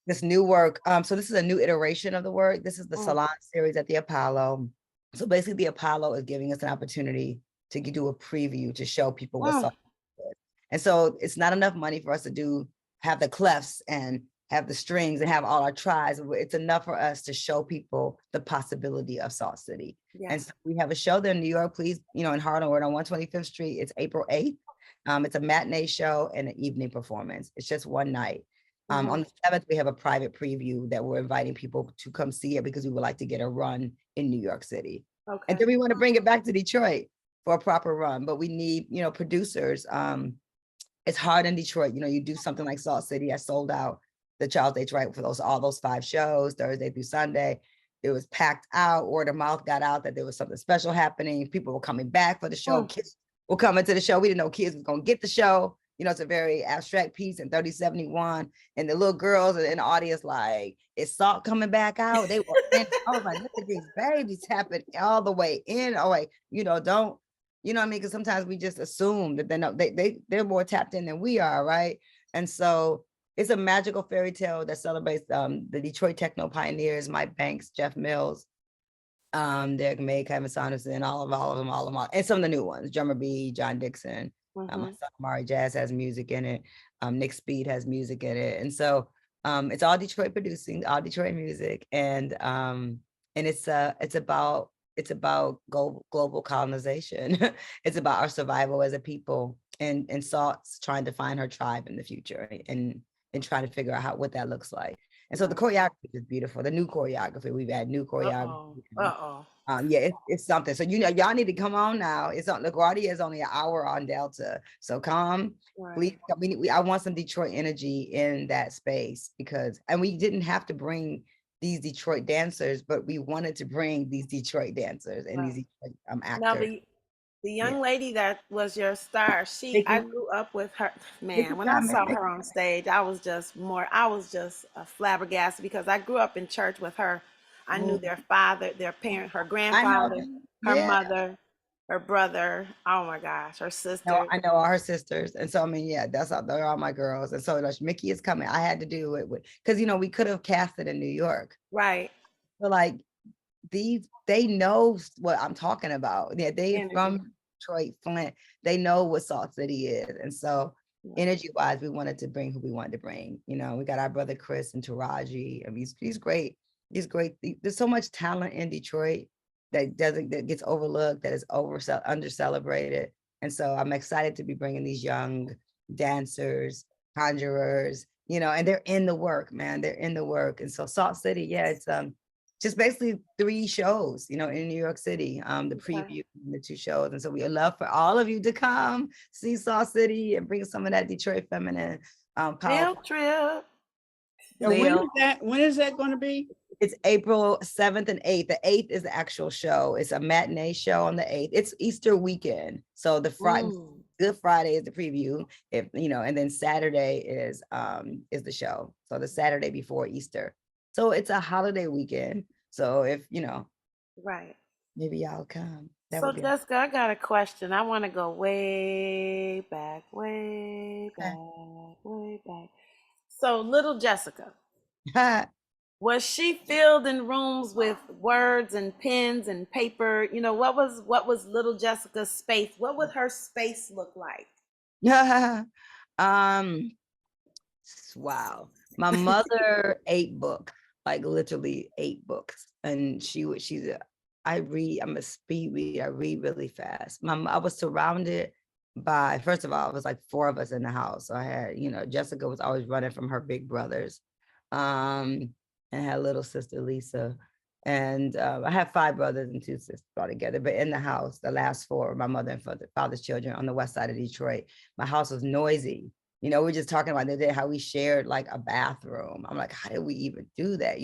This new work. So this is a new iteration of the work. This is the Salon series at the Apollo. So basically the Apollo is giving us an opportunity to do a preview to show people what's up. And so it's not enough money for us to have the clefs and have the strings and have all our tries. It's enough for us to show people the possibility of Salt City. Yes. And so we have a show there in New York, please, in Harlem, we're on 125th Street. It's April 8th. It's a matinee show and an evening performance. It's just one night. On the 7th, we have a private preview that we're inviting people to come see it because we would like to get a run in New York City. Okay. And then we want to bring it back to Detroit for a proper run, but we need, producers. It's hard in Detroit. You do something like Salt City. I sold out the Child's Age right for all those 5 shows, Thursday through Sunday. It was packed out. Word of mouth got out that there was something special happening. People were coming back for the show. Kids were coming to the show. We didn't know kids was going to get the show. It's a very abstract piece in 3071. And the little girls in the audience like, is Salt coming back out? They were in. I was like, look at these babies tapping all the way in. Oh, wait, don't. You know what I mean? Because sometimes we just assume that they're more tapped in than we are, right? And so it's a magical fairy tale that celebrates the Detroit techno pioneers, Mike Banks, Jeff Mills, Derek May, Kevin Saunderson, all of them, and some of the new ones, Drummer B, John Dixon, my son Amari Jazz has music in it, Nick Speed has music in it, and so it's all Detroit producing, all Detroit music, and it's about global colonization. It's about our survival as a people, and Salt's trying to find her tribe in the future and trying to figure out what that looks like. And so the choreography is beautiful. The new choreography, we've had new choreography. Yeah, it's something. So y'all need to come on now. It's on LaGuardia is only an hour on Delta. So come, please. I want some Detroit energy in that space and we didn't have to bring these Detroit dancers, but we wanted to bring these Detroit dancers and these actors. Now the young lady that was your star, I grew up with her. Man, when I saw her on stage, I was just flabbergasted because I grew up in church with her. I knew their father, their parent, her grandfather, her mother, her brother. Oh my gosh, her sister. No, I know all her sisters. And so, they're all my girls. And so Mickey is coming. I had to do it because, we could have cast it in New York. Right. So like they know what I'm talking about. Yeah, they're from Detroit, Flint. They know what Salt City is. And so energy wise, we wanted to bring who we wanted to bring. We got our brother Chris and Taraji. I mean, he's great. He's great. There's so much talent in Detroit that gets overlooked, that is under celebrated. And so I'm excited to be bringing these young dancers, conjurers, and they're in the work, man. They're in the work. And so Salt City, it's just basically 3 shows, in New York City, the preview, the 2 shows. And so we would love for all of you to come see Salt City and bring some of that Detroit feminine power. Field trip. When is that going to be? It's April 7th and 8th. The 8th is the actual show. It's a matinee show on the 8th. It's Easter weekend. So the Good Friday is the preview, and then Saturday is the show. So the Saturday before Easter. So it's a holiday weekend. So if, right. Maybe y'all come. So Jessica, I got a question. I want to go way back. So little Jessica. Was she filled in rooms with words and pens and paper? You know, what was little Jessica's space? What would her space look like? um wow. My mother ate books, like literally 8 books. And I'm a speed reader. I read really fast. I was surrounded by, first of all, it was like 4 of us in the house. So I had, Jessica was always running from her big brothers. And I had a little sister, Lisa. And I have 5 brothers and 2 sisters all together. But in the house, the last 4, my mother and father's children on the west side of Detroit, my house was noisy. We're just talking about the other day how we shared like a bathroom. I'm like, how did we even do that?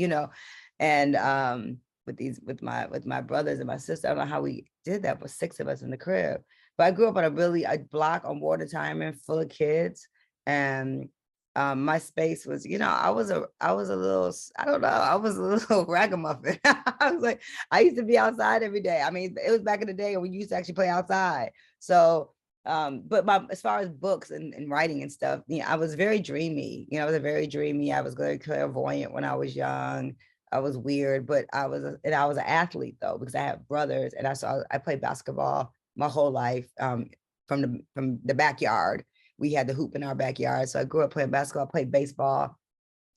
And with my brothers and my sister, I don't know how we did that, but 6 of us in the crib. But I grew up on a block on Water Timing full of kids. And my space was, I was a little, I don't know, I was a little ragamuffin. I was like, I used to be outside every day. I mean, it was back in the day when we used to actually play outside. So but as far as books and writing and stuff, I was very dreamy. I was very dreamy. I was very clairvoyant when I was young. I was weird, but I was an athlete though, because I have brothers, and I played basketball my whole life. From the backyard, we had the hoop in our backyard, so I grew up playing basketball, played baseball.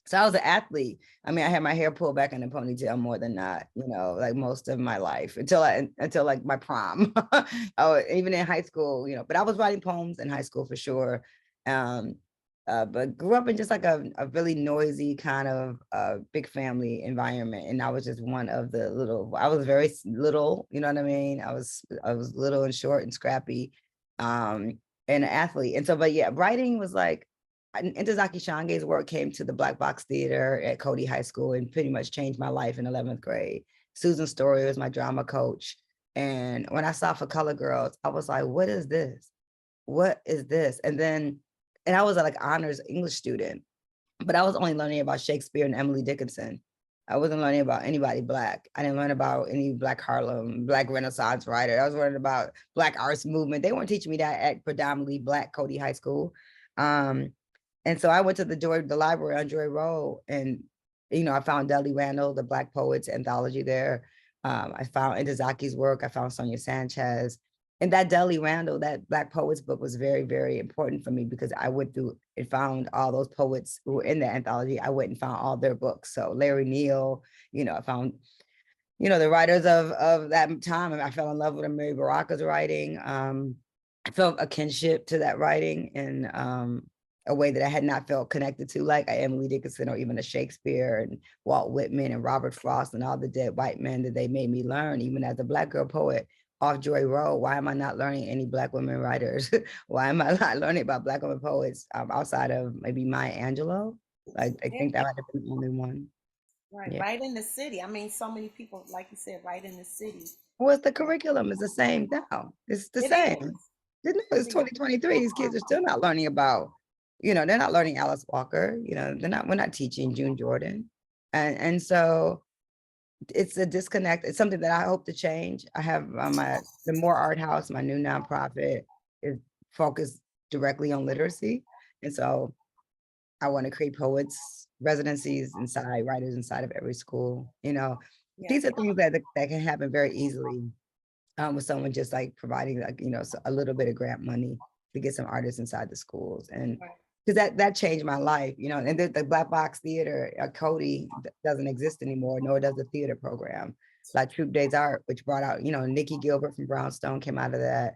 So I was an athlete. I mean, I had my hair pulled back in a ponytail more than not, like most of my life until like my prom. Even in high school, but I was writing poems in high school for sure. But grew up in just like a really noisy kind of big family environment. And I was just one of the I was very little, you know what I mean? I was little and short and scrappy, and an athlete. And so, but yeah, writing was like, Ntozake Shange's work came to the Black Box Theater at Cody High School and pretty much changed my life in 11th grade. Susan Story was my drama coach. And when I saw For Color Girls, I was like, what is this? What is this? And I was like honors English student, but I was only learning about Shakespeare and Emily Dickinson. I wasn't learning about anybody Black. I didn't learn about any Black Harlem, Black Renaissance writer. I was learning about Black arts movement. They weren't teaching me that at predominantly Black Cody High School. And so I went to the library on Joy Road, and I found Dudley Randall, the Black Poets anthology there. I found Ntozake's work. I found Sonia Sanchez. And that Dudley Randall, that Black Poets book was very, very important for me, because I went through and found all those poets who were in the anthology. I went and found all their books. So Larry Neal, I found, the writers of that time. I fell in love with Mary Baraka's writing. I felt a kinship to that writing in a way that I had not felt connected to, like Emily Dickinson or even a Shakespeare and Walt Whitman and Robert Frost and all the dead white men that they made me learn, even as a Black girl poet off Joy Road. Why am I not learning any Black women writers? Why am I not learning about Black women poets outside of maybe Maya Angelou? I think that might have been the only one. Right, yeah. Right in the city. I mean, so many people, like you said, right in the city. Well, the curriculum is the same now. It's the same. It's 2023. These kids are still not learning about, they're not learning Alice Walker. We're not teaching June Jordan. And so it's a disconnect. It's something that I hope to change. I have the More Art House, my new nonprofit, is focused directly on literacy. And so I want to create poets residencies inside, writers inside of every school. These are things that can happen very easily with someone just like providing like, a little bit of grant money to get some artists inside the schools. And because that changed my life, and the Black Box Theater at Cody doesn't exist anymore, nor does the theater program. Like Troupe des Arts, which brought out, Nikki Gilbert from Brownstone came out of that.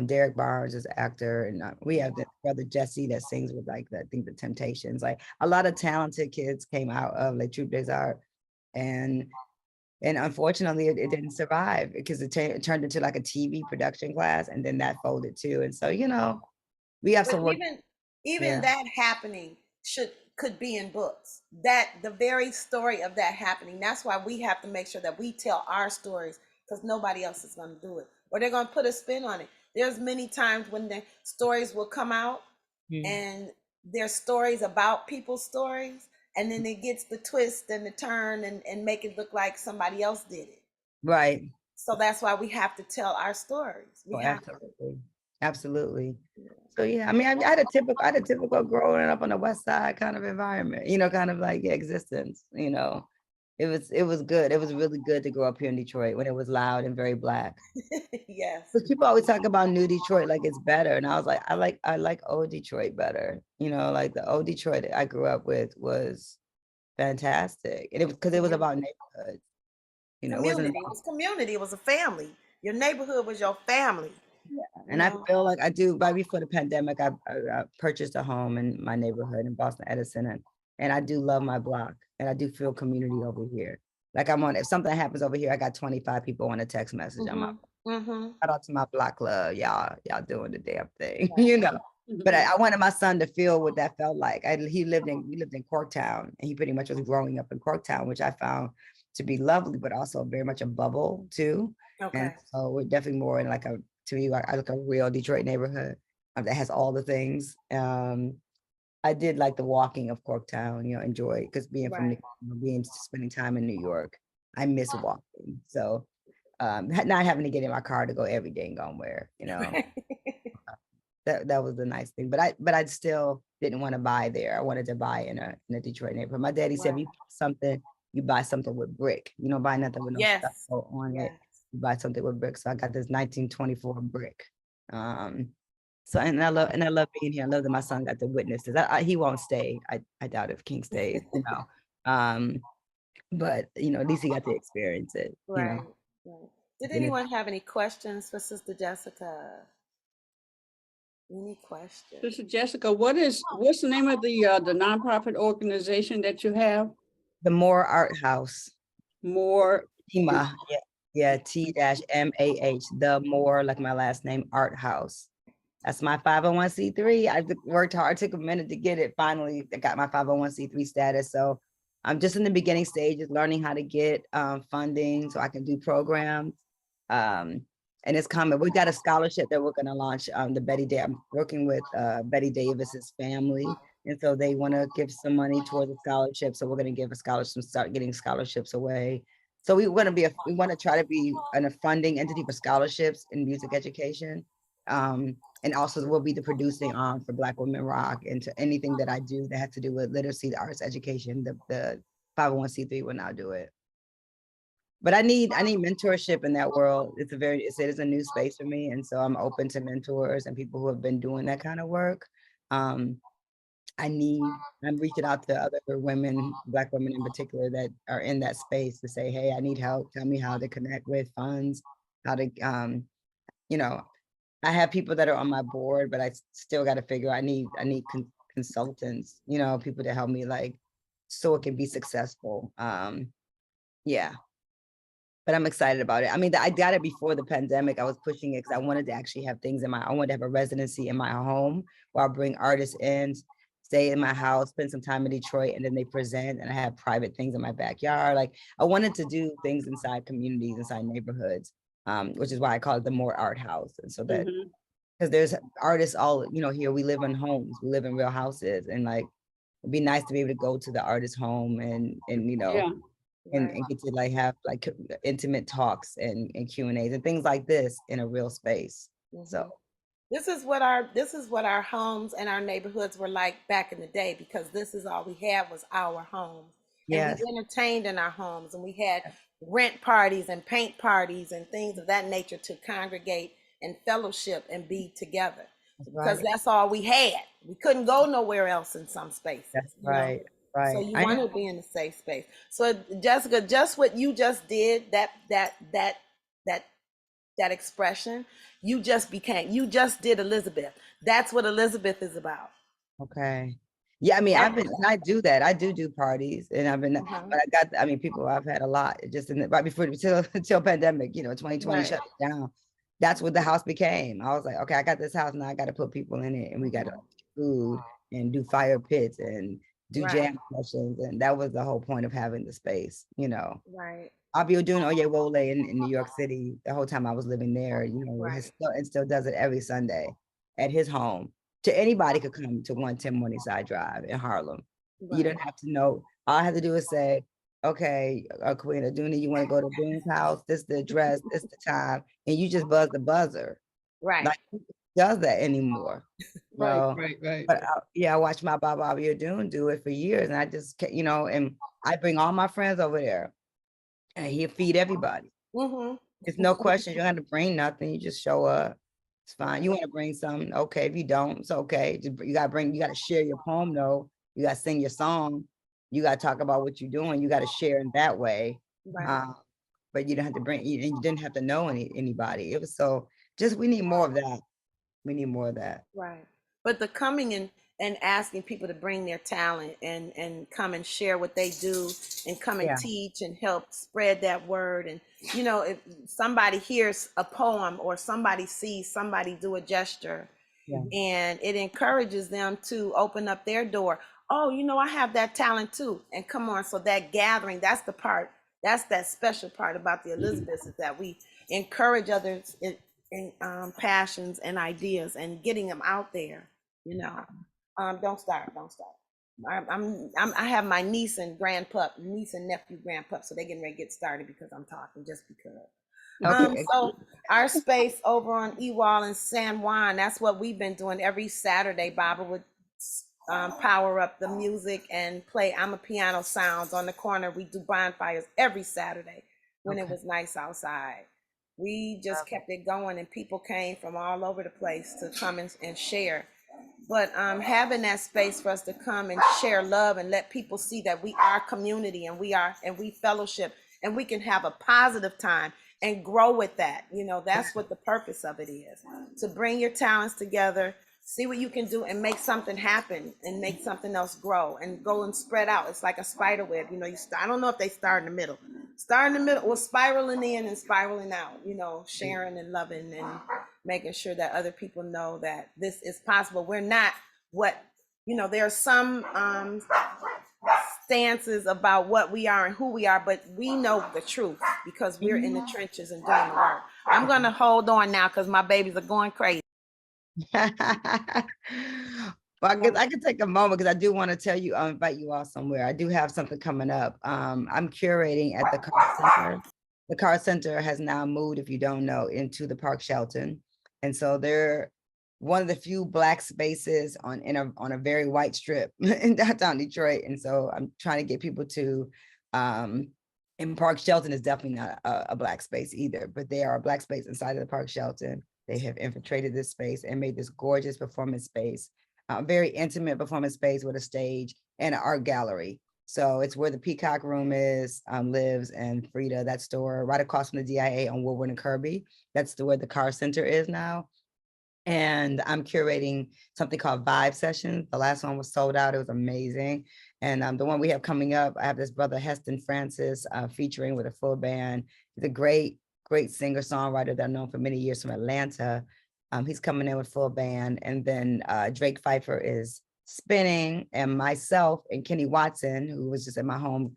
Derek Barnes is an actor, and we have the brother Jesse that sings with I think the Temptations. Like a lot of talented kids came out of like Troupe des Arts, and unfortunately it didn't survive because it turned into like a TV production class, and then that folded too. And so we have some work. Even that happening could be in books. That the very story of that happening. That's why we have to make sure that we tell our stories, because nobody else is going to do it, or they're going to put a spin on it. There's many times when the stories will come out and there's stories about people's stories, and then it gets the twist and the turn and make it look like somebody else did it. Right. So that's why we have to tell our stories. Absolutely. Absolutely. So yeah, I mean, I had a typical growing up on the West Side kind of environment, kind of like existence. It was good. It was really good to grow up here in Detroit when it was loud and very Black. Yes. Because people always talk about new Detroit like it's better, and I was like, I like old Detroit better. Like the old Detroit that I grew up with was fantastic, and it was because it was about neighborhoods. It wasn't Community. It about. was community. It was a family. Your neighborhood was your family. And I feel like I do. Right before the pandemic, I purchased a home in my neighborhood in Boston Edison, and I do love my block, and I do feel community over here. Like if something happens over here, I got 25 people on a text message. I'm shout out to my block club, y'all doing the damn thing, But I wanted my son to feel what that felt like. We lived in Corktown, and he pretty much was growing up in Corktown, which I found to be lovely, but also very much a bubble too. Okay. And so we're definitely more in to me, I look a real Detroit neighborhood that has all the things. I did like the walking of Corktown, enjoy because being from spending time in New York, I miss walking. So not having to get in my car to go every day and go somewhere, that was the nice thing. But I still didn't want to buy there. I wanted to buy in a Detroit neighborhood. My daddy said, you buy something with brick. You don't buy nothing with no stuff on it. You buy something with brick. So I got this 1924 brick. So and I love being here. I love that my son got to witness this. He won't stay. I doubt if King stays. But at least he got to experience it. Right. Did anyone have any questions for Sister Jessica? Any questions? Sister Jessica, what's the name of the nonprofit organization that you have? The Moore Art House. More. TMAH. Yeah, T-MAH. The Moore, like my last name, Art House. That's my 501c3. I worked hard, took a minute to get it. Finally, I got my 501c3 status. So I'm just in the beginning stages, learning how to get funding so I can do programs. And it's coming. We got a scholarship that we're going to launch. I'm working with Betty Davis's family. And so they want to give some money toward the scholarship. So we're going to give a scholarship, start getting scholarships away. So we want to try to be a funding entity for scholarships in music education. And also we'll be the producing arm for Black Women Rock, and to anything that I do that has to do with literacy, the arts education, the 501c3 will now do it. But I need mentorship in that world. It is a new space for me. And so I'm open to mentors and people who have been doing that kind of work. I'm reaching out to other women, Black women in particular, that are in that space to say, hey, I need help. Tell me how to connect with funds, how to, I have people that are on my board, but I still got to figure out, I need consultants, people to help me so it can be successful. Yeah. But I'm excited about it. I mean, I got it before the pandemic. I was pushing it because I wanted to actually have things I wanted to have a residency in my home where I bring artists in, stay in my house, spend some time in Detroit, and then they present, and I have private things in my backyard. I wanted to do things inside communities, inside neighborhoods, which is why I call it the More Art House. And so that, because there's artists all, here, we live in homes, we live in real houses, and it'd be nice to be able to go to the artist's home and and get to have intimate talks and Q&As and things like this in a real space. So this is what our homes and our neighborhoods were like back in the day, because this is all we had was our homes. And we entertained in our homes, and we had rent parties and paint parties and things of that nature to congregate and fellowship and be together. Because that's all we had. We couldn't go nowhere else in some spaces. That's right. Right. So you want to be in a safe space. So Jessica, just what you just did, that expression, you just did Elizabeth. That's what Elizabeth is about. Okay. Yeah, I mean, I do that. I do parties, and I've been, but I've had a lot just right before until pandemic, 2020 shut down. That's what the house became. I was like, okay, I got this house now. I got to put people in it, and we got to food and do fire pits and do jam sessions, and that was the whole point of having the space, Right. I'll be doing Oye Wole in New York City the whole time I was living there, and still does it every Sunday at his home. To anybody could come to 110 Morningside Drive in Harlem. You don't have to know. All I have to do is say, okay, Queen Aduna, you want to go to Boone's house? This is the address, this is the time, and you just buzz the buzzer. Right. Who does that anymore? Right, know. right. But yeah, I watched my Baba Abiodun do it for years, and I just, and I bring all my friends over there, and he'll feed everybody. It's no question. You don't have to bring nothing. You just show up. It's fine. You want to bring something, okay. If you don't, it's okay. You gotta share your poem though. You gotta sing your song. You gotta talk about what you're doing. You gotta share in that way. Right. But you don't have to bring, and you didn't have to know anybody. It was we need more of that. We need more of that. Right. But the coming and asking people to bring their talent and come and share what they do and come and Yeah. teach and help spread that word. And, if somebody hears a poem or somebody sees somebody do a gesture, Yeah. and it encourages them to open up their door. Oh, I have that talent too. And come on. So that gathering, that's that special part about the Elizabeths, is that we encourage others in passions and ideas and getting them out there. Don't start. I have my niece and nephew grandpup, so they're getting ready to get started because I'm talking just because. Okay. So our space over on Ewall and San Juan, that's what we've been doing every Saturday. Baba would power up the music and play I'm a Piano Sounds on the corner. We do bonfires every Saturday when it was nice outside. We just kept it going, and people came from all over the place to come and share. But having that space for us to come and share love and let people see that we are community and we fellowship and we can have a positive time and grow with that. That's what the purpose of it is, to bring your talents together, see what you can do and make something happen and make something else grow and go and spread out. It's like a spider web. I don't know if they start in the middle or spiraling in and spiraling out, sharing and loving and making sure that other people know that this is possible. We're not there are some stances about what we are and who we are, but we know the truth because we're in the trenches and doing the work. I'm going to hold on now because my babies are going crazy. Well, I could take a moment because I do want to tell you, invite you all somewhere. I do have something coming up. I'm curating at the Car Center. The Car Center has now moved, if you don't know, into the Park Shelton. And so they're one of the few Black spaces on a very white strip in downtown Detroit. And so I'm trying to get people to, and Park Shelton is definitely not a Black space either, but they are a Black space inside of the Park Shelton. They have infiltrated this space and made this gorgeous performance space, very intimate performance space with a stage and an art gallery. So it's where the Peacock Room lives, and Frida, that store right across from the DIA on Woodward and Kirby. That's where the Car Center is now. And I'm curating something called Vibe Sessions. The last one was sold out. It was amazing. And the one we have coming up, I have this brother, Heston Francis, featuring with a full band. He's a great singer-songwriter that I've known for many years from Atlanta. He's coming in with full band. And then Drake Pfeiffer is spinning, and myself and Kenny Watson, who was just at my home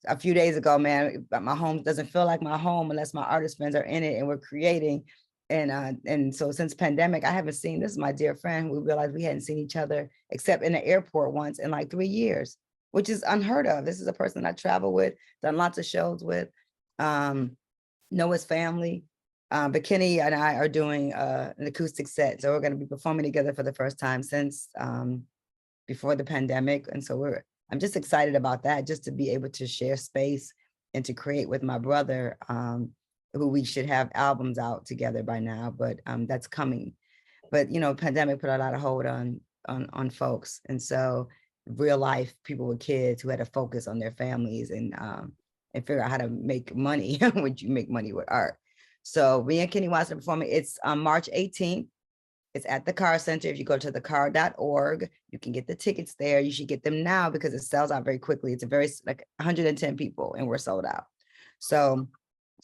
a few days ago, man. My home doesn't feel like my home unless my artist friends are in it and we're creating. And so since pandemic, I haven't seen this, my dear friend, we realized we hadn't seen each other except in the airport once in like 3 years, which is unheard of. This is a person I travel with, done lots of shows with, know his family. But Kenny and I are doing an acoustic set. So we're going to be performing together for the first time since before the pandemic. And so I'm just excited about that, just to be able to share space and to create with my brother, who we should have albums out together by now, but that's coming. But pandemic put a lot of hold on folks, and so real life people with kids who had to focus on their families and figure out how to make money when you make money with art. So me and Kenny Watson are performing. It's on March 18th. It's at the Car Center. If you go to thecar.org, you can get the tickets there. You should get them now because it sells out very quickly. It's like 110 people and we're sold out. So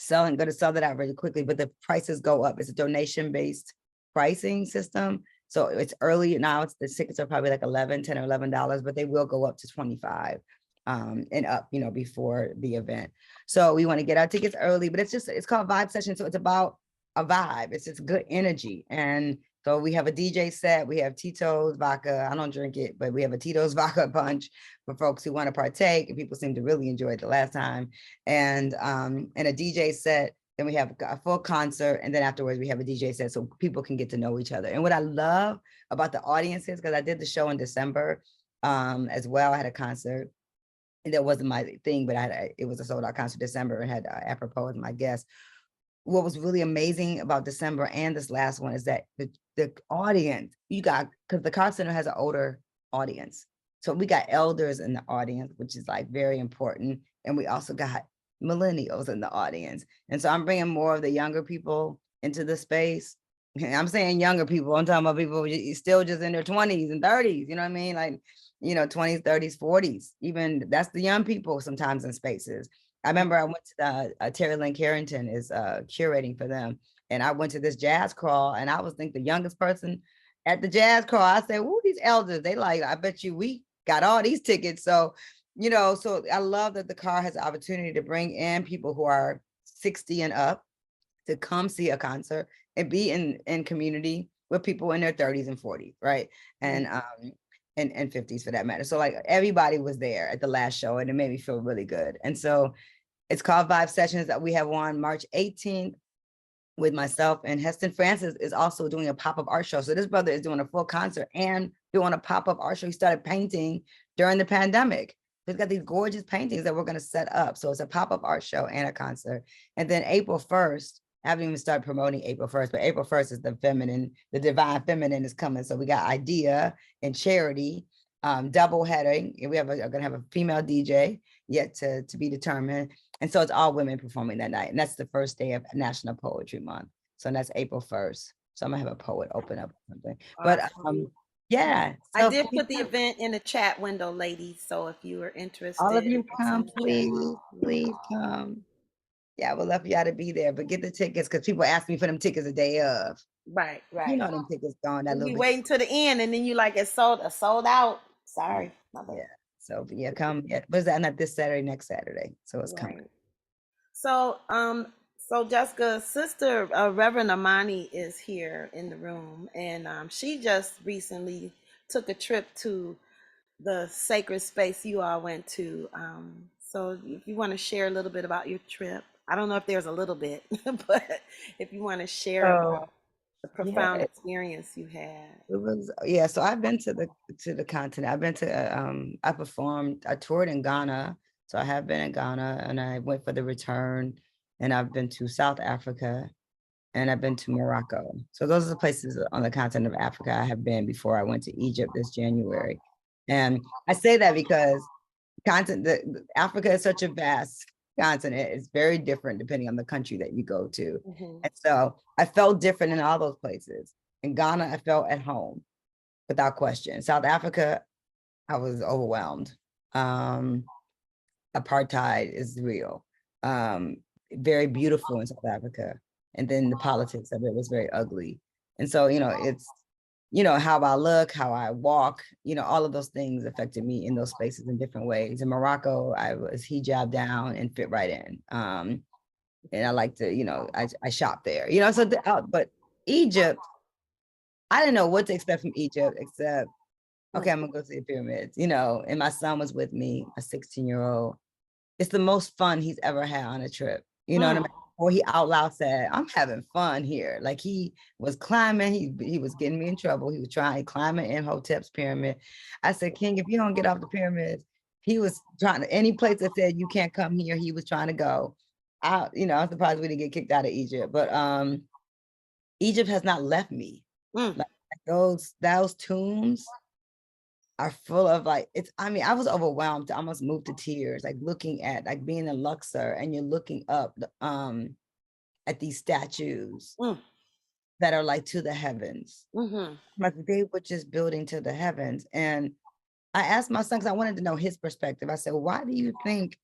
going to sell that out really quickly, but the prices go up. It's a donation-based pricing system. So it's early now. The tickets are probably like $10 or $11, but they will go up to $25 and up, before the event. So we want to get our tickets early, but it's called Vibe Session. So it's about a vibe. It's just good energy. And so we have a DJ set. We have Tito's vodka. I don't drink it, but we have a Tito's vodka punch for folks who want to partake. And people seem to really enjoy it the last time. And a DJ set Then we have a full concert, and then afterwards we have a DJ set so people can get to know each other. And what I love about the audiences, because I did the show in December as well. I had a concert, and that wasn't my thing, but it was a sold out concert December, and had Apropos as my guest. What was really amazing about December and this last one is that the audience, because the Car Center has an older audience. So we got elders in the audience, which is like very important. And we also got millennials in the audience. And so I'm bringing more of the younger people into the space. I'm saying younger people, I'm talking about people still just in their 20s and 30s, you know what I mean? Like, 20s, 30s, 40s, even that's the young people sometimes in spaces. I remember I went to Terry Lynn Carrington is curating for them. And I went to this jazz crawl, and I was the youngest person at the jazz crawl. I said, "Ooh, these elders, they like, I bet you we got all these tickets." So, so I love that the car has the opportunity to bring in people who are 60 and up to come see a concert and be in community with people in their 30s and 40s, right? And 50s for that matter. So like everybody was there at the last show, and it made me feel really good. And so it's called Vibe Sessions that we have on March 18th with myself, and Heston Francis is also doing a pop-up art show. So this brother is doing a full concert and doing a pop-up art show. He started painting during the pandemic. He's got these gorgeous paintings that we're going to set up. So it's a pop-up art show and a concert. And then April 1st, I haven't even started promoting April 1st, but April 1st is the divine feminine is coming. So we got Idea and Charity double heading. We are going to have a female DJ yet to be determined. And so it's all women performing that night. And that's the first day of National Poetry Month. So that's April 1st. So I'm gonna have a poet open up something. But yeah. So I did put the event in the chat window, ladies. So if you are interested, all of you come, please come. Yeah, I would love for y'all to be there, but get the tickets, because people ask me for them tickets a day of. Right. Them tickets gone. You'll be waiting to the end, and then you like it's sold out. Sorry. Yeah. So yeah, come. Yeah, but is that not this Saturday? Next Saturday. So it's coming. So so Jessica's sister, Reverend Amani, is here in the room, and she just recently took a trip to the sacred space you all went to. So if you want to share a little bit about your trip, I don't know if there's a little bit, but if you want to share about the profound experience you had. It was, so I've been to the continent. I've been to I toured in Ghana. So I have been in Ghana, and I went for the return, and I've been to South Africa, and I've been to Morocco. So those are the places on the continent of Africa I have been before I went to Egypt this January. And I say that because Africa is such a vast continent. It's very different depending on the country that you go to. And so I felt different in all those places. In Ghana, I felt at home without question. South Africa, I was overwhelmed. Apartheid is real. Very beautiful in South Africa. And then the politics of it was very ugly. And so, it's, how I look, how I walk, all of those things affected me in those spaces in different ways. In Morocco, I was hijab down and fit right in. And I like to, I shop there, but Egypt, I didn't know what to expect from Egypt, except, okay, I'm gonna go see the pyramids, and my son was with me, a 16-year-old. It's the most fun he's ever had on a trip. What I mean? Or he out loud said, "I'm having fun here." Like he was climbing, he was getting me in trouble. He was climbing Imhotep's pyramid. I said, "King, if you don't get off the pyramids," he was trying to, any place that said you can't come here, he was trying to go. I'm surprised we didn't get kicked out of Egypt, but Egypt has not left me. Like those tombs are full of I was overwhelmed to almost move to tears, like looking at, like being in Luxor and you're looking up at these statues that are like to the heavens. Like they were just building to the heavens. And I asked my son, because I wanted to know his perspective. I said, why do you think?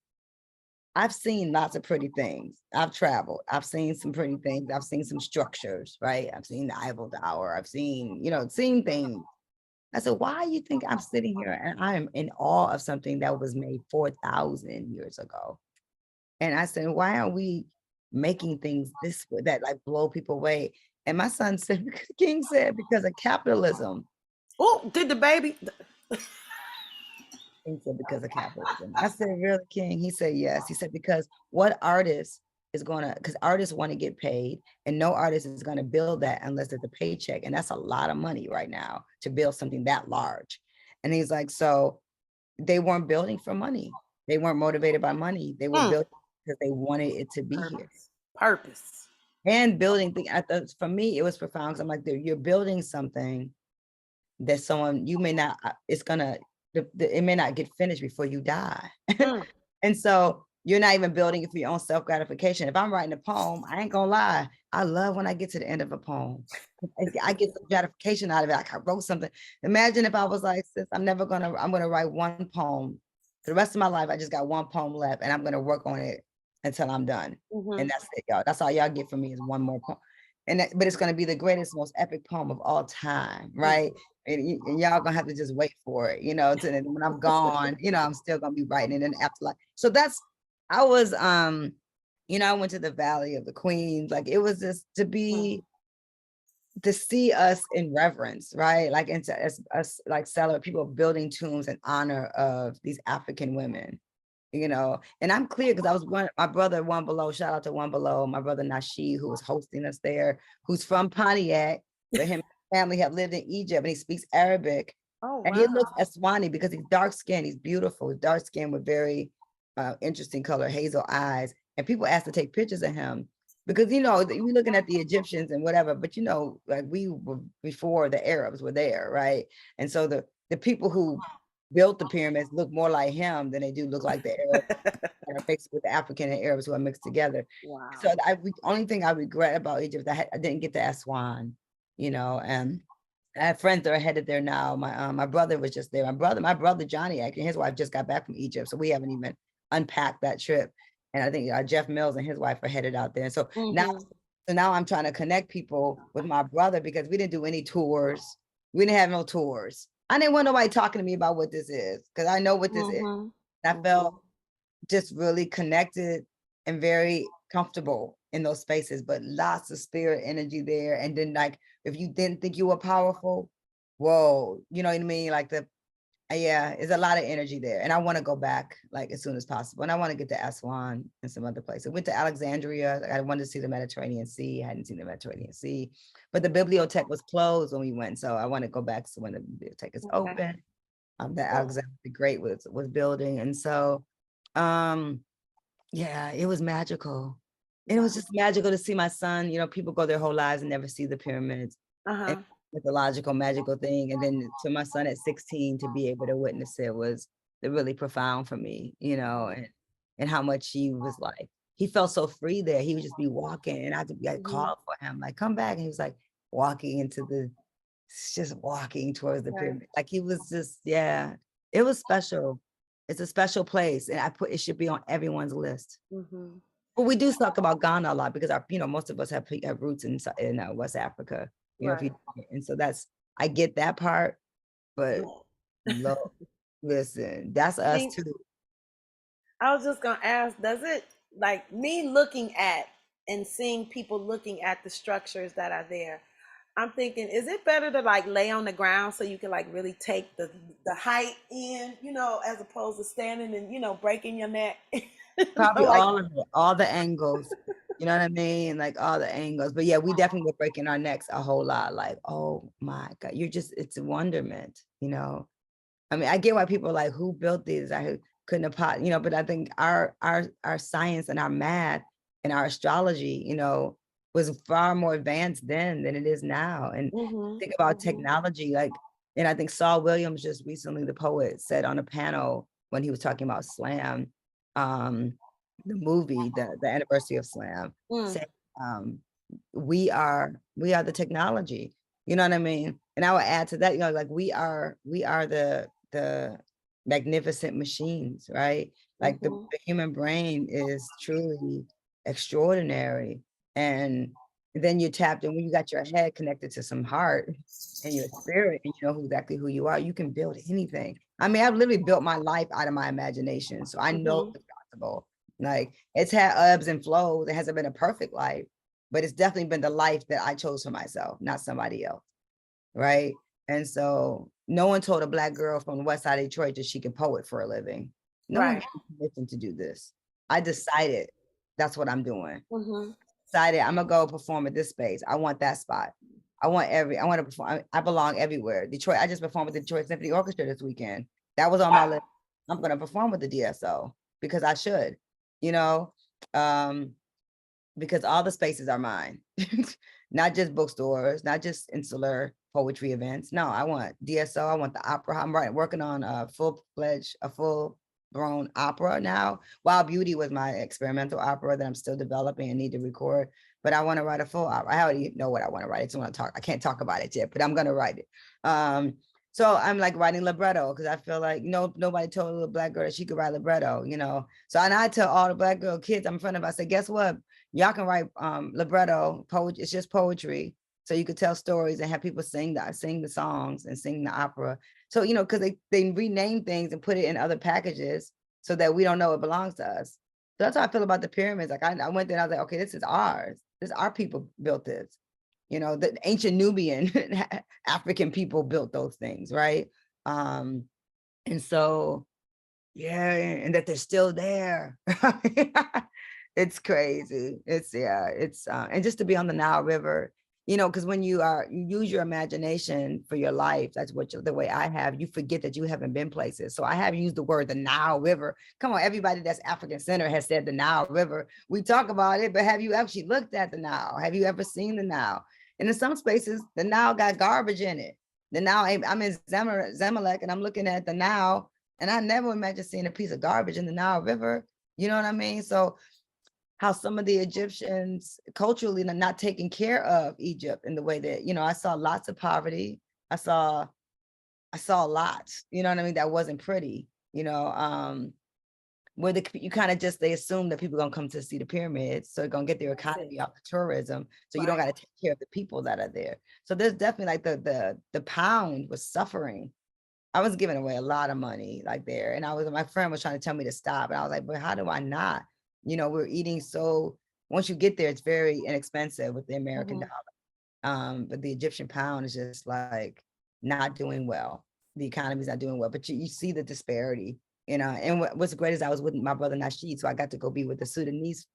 I've seen lots of pretty things. I've traveled. I've seen some pretty things. I've seen some structures, right? I've seen the Eiffel Tower. I've seen, seen things. I said, why do you think I'm sitting here and I am in awe of something that was made 4,000 years ago? And I said, why aren't we making things this way that like blow people away? And my son said, King said, because of capitalism. Oh, did the baby? King said, because of capitalism. I said, really, King? He said, yes. He said, because what artist is gonna, because artists want to get paid, and no artist is gonna build that unless it's a paycheck. And that's a lot of money right now to build something that large. And he's like, so they weren't building for money. They weren't motivated by money. They were building because they wanted it to be here. Purpose. And building for me, it was profound. I'm like, you're building something that someone, you may not, it may not get finished before you die. And so you're not even building it for your own self-gratification. If I'm writing a poem, I ain't gonna lie, I love when I get to the end of a poem. I get some gratification out of it. Like I wrote something. Imagine if I was like, sis, I'm gonna write one poem. For the rest of my life, I just got one poem left, and I'm gonna work on it until I'm done. And that's it, y'all. That's all y'all get from me is one more poem. But it's gonna be the greatest, most epic poem of all time, right? And y'all gonna have to just wait for it, when I'm gone, I'm still gonna be writing it in the afterlife. So I was, I went to the Valley of the Queens. Like it was just to see us in reverence, right? Like, and to us like celebrate people building tombs in honor of these African women, and I'm clear because I was my brother One Below, shout out to One Below, my brother Nashi, who was hosting us there, who's from Pontiac, but him and his family have lived in Egypt, and he speaks Arabic. Oh, wow. And he looks Aswani because he's dark skinned, he's beautiful, he's dark skinned with very interesting color, hazel eyes. And people asked to take pictures of him because, we're looking at the Egyptians and whatever, but like we were before the Arabs were there, right? And so the people who built the pyramids look more like him than they do look like the Arabs that are mixed with the African and Arabs who are mixed together. Wow. So the only thing I regret about Egypt, I didn't get to Aswan, and I have friends that are headed there now. My brother was just there. My brother Johnny, actually, his wife just got back from Egypt, so we haven't even unpacked that trip. And I think Jeff Mills and his wife are headed out there. And so now I'm trying to connect people with my brother because we didn't do any tours. We didn't have no tours. I didn't want nobody talking to me about what this is because I know what this is. I felt just really connected and very comfortable in those spaces, but lots of spirit energy there. And then like, if you didn't think you were powerful, whoa, you know what I mean? Like there's a lot of energy there. And I want to go back like as soon as possible. And I want to get to Aswan and some other places. I went to Alexandria. I wanted to see the Mediterranean Sea. I hadn't seen the Mediterranean Sea, but the bibliothèque was closed when we went. So I want to go back so when the bibliothèque is open. That Alexander the Great was building. And so, it was magical. And it was just magical to see my son, people go their whole lives and never see the pyramids. Mythological, magical thing. And then to my son at 16 to be able to witness it was really profound for me, and how much he was like, he felt so free there. He would just be walking and I could be called for him, like, come back. And he was like walking just walking towards the pyramid. Like he was just, it was special. It's a special place. And it should be on everyone's list. But we do talk about Ghana a lot because most of us have roots in West Africa. And so I get that part, but listen, that's us too. I was just gonna ask, does it, like me looking at and seeing people looking at the structures that are there, I'm thinking, is it better to like lay on the ground so you can like really take the height in, as opposed to standing and, breaking your neck? Probably all of it, all the angles. You know what I mean? Like all the angles. But yeah, we definitely were breaking our necks a whole lot. Like, oh my God, it's a wonderment, I mean, I get why people are like, who built these? I couldn't have, but I think our science and our math and our astrology, was far more advanced then than it is now. And think about technology, like, and I think Saul Williams just recently, the poet, said on a panel when he was talking about Slam, the movie, the anniversary of Slam, said, we are the technology, you know what I mean? And I would add to that, like we are the magnificent machines, right? Like the human brain is truly extraordinary. And then you're tapped in when you got your head connected to some heart and your spirit, and you know exactly who you are, you can build anything. I mean, I've literally built my life out of my imagination. So I know it's possible. Like it's had ebbs and flows. It hasn't been a perfect life, but it's definitely been the life that I chose for myself, not somebody else. Right. And so no one told a Black girl from the West Side of Detroit that she can poet for a living. No one gave me permission to do this. I decided That's what I'm doing. Mm-hmm. Decided I'm gonna go perform at this space. I want that spot. I want to perform. I belong everywhere. Detroit. I just performed with the Detroit Symphony Orchestra this weekend. That was on my list. I'm gonna perform with the DSO because I should, you know, because all the spaces are mine, not just bookstores, not just insular poetry events. No, I want DSO. I want the opera. I'm working on a full-grown opera now. Wild Beauty was my experimental opera that I'm still developing and need to record. But I want to write a full opera. I already know what I want to write. I just want to talk. I can't talk about it yet, but I'm gonna write it. So I'm like writing libretto because I feel like nobody told a little Black girl that she could write libretto, So and I tell all the Black girl kids I'm in front of, I say, guess what? Y'all can write libretto poetry. It's just poetry. So you could tell stories and have people sing the songs and sing the opera. So, because they rename things and put it in other packages so that we don't know it belongs to us. So that's how I feel about the pyramids. Like I went there and I was like, okay, this is ours. Our people built this. The ancient Nubian African people built those things, right? And so, yeah, and that they're still there. It's crazy. And just to be on the Nile River, because when you use your imagination for your life, that's the way I have, you forget that you haven't been places. So I have used the word the Nile River. Come on, everybody that's African centered has said the Nile River. We talk about it, but have you actually looked at the Nile? Have you ever seen the Nile? And in some spaces, the Nile got garbage in it. The Nile, I'm in Zamalek and I'm looking at the Nile, and I never imagined seeing a piece of garbage in the Nile River. You know what I mean? So how some of the Egyptians culturally are not taking care of Egypt in the way that, I saw lots of poverty. I saw a lot, you know what I mean? That wasn't pretty, where you kind of they assume that people are gonna come to see the pyramids. So they're gonna get their economy off the tourism. So you don't got to take care of the people that are there. So there's definitely like the pound was suffering. I was giving away a lot of money like there. And my friend was trying to tell me to stop. And I was like, but how do I not? We're eating once you get there, it's very inexpensive with the American dollar. But the Egyptian pound is just like not doing well. The economy's not doing well, but you see the disparity, and what's great is I was with my brother Nasheed, so I got to go be with the Sudanese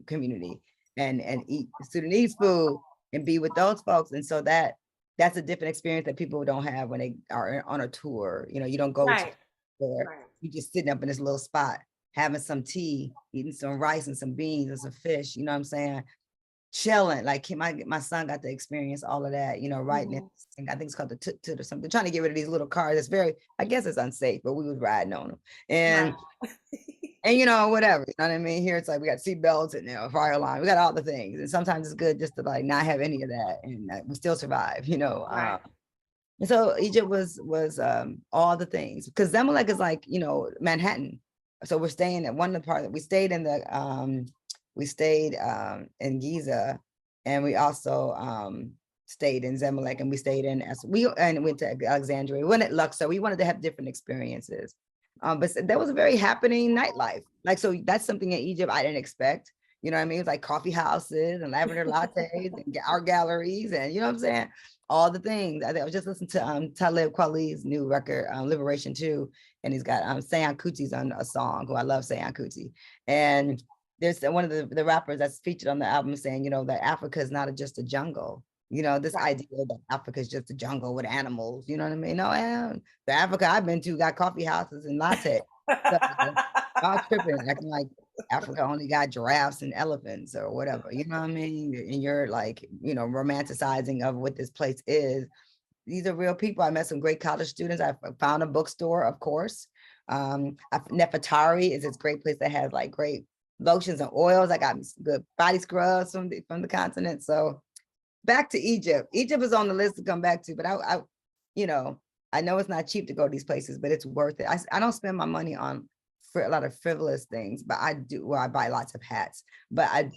community and eat Sudanese food and be with those folks. And so that's a different experience that people don't have when they are on a tour. You don't go to there. You just sitting up in this little spot, having some tea, eating some rice and some beans and some fish, you know what I'm saying? Chilling. Like my son got to experience all of that, right now. I think it's called the Tut or something. Trying to get rid of these little cars. It's very, I guess it's unsafe, but we was riding on them. And whatever, you know what I mean? Here it's like we got seat belts and fire alarm. We got all the things. And sometimes it's good just to like not have any of that, and we still survive, And so Egypt was all the things, because Zamalek is like, Manhattan. So we're staying at one of the part that we stayed in in Giza, and we also stayed in Zamalek, and we stayed in and went to Alexandria. We went at Luxor. We wanted to have different experiences. But there was a very happening nightlife. Like, so that's something in Egypt I didn't expect. You know what I mean? It's like coffee houses and lavender lattes and art galleries, and you know what I'm saying? All the things. I was just listening to Talib Kweli's new record, Liberation 2, and he's got Seyan Kuti's on a song, who I love, Seyan Kuti. And there's one of the rappers that's featured on the album saying, that Africa is not just a jungle. This idea that Africa is just a jungle with animals, you know what I mean? No, the Africa I've been to got coffee houses and latte. So, y'all tripping, acting like Africa only got giraffes and elephants or whatever, you know what I mean? And you're like, romanticizing of what this place is. These are real people. I met some great college students. I found a bookstore, of course. Nefertari is this great place that has like great lotions and oils. I got good body scrubs from the continent. So back to Egypt. Egypt is on the list to come back to, but I know it's not cheap to go to these places, but it's worth it. I don't spend my money on for a lot of frivolous things, but I do. Well, I buy lots of hats, but I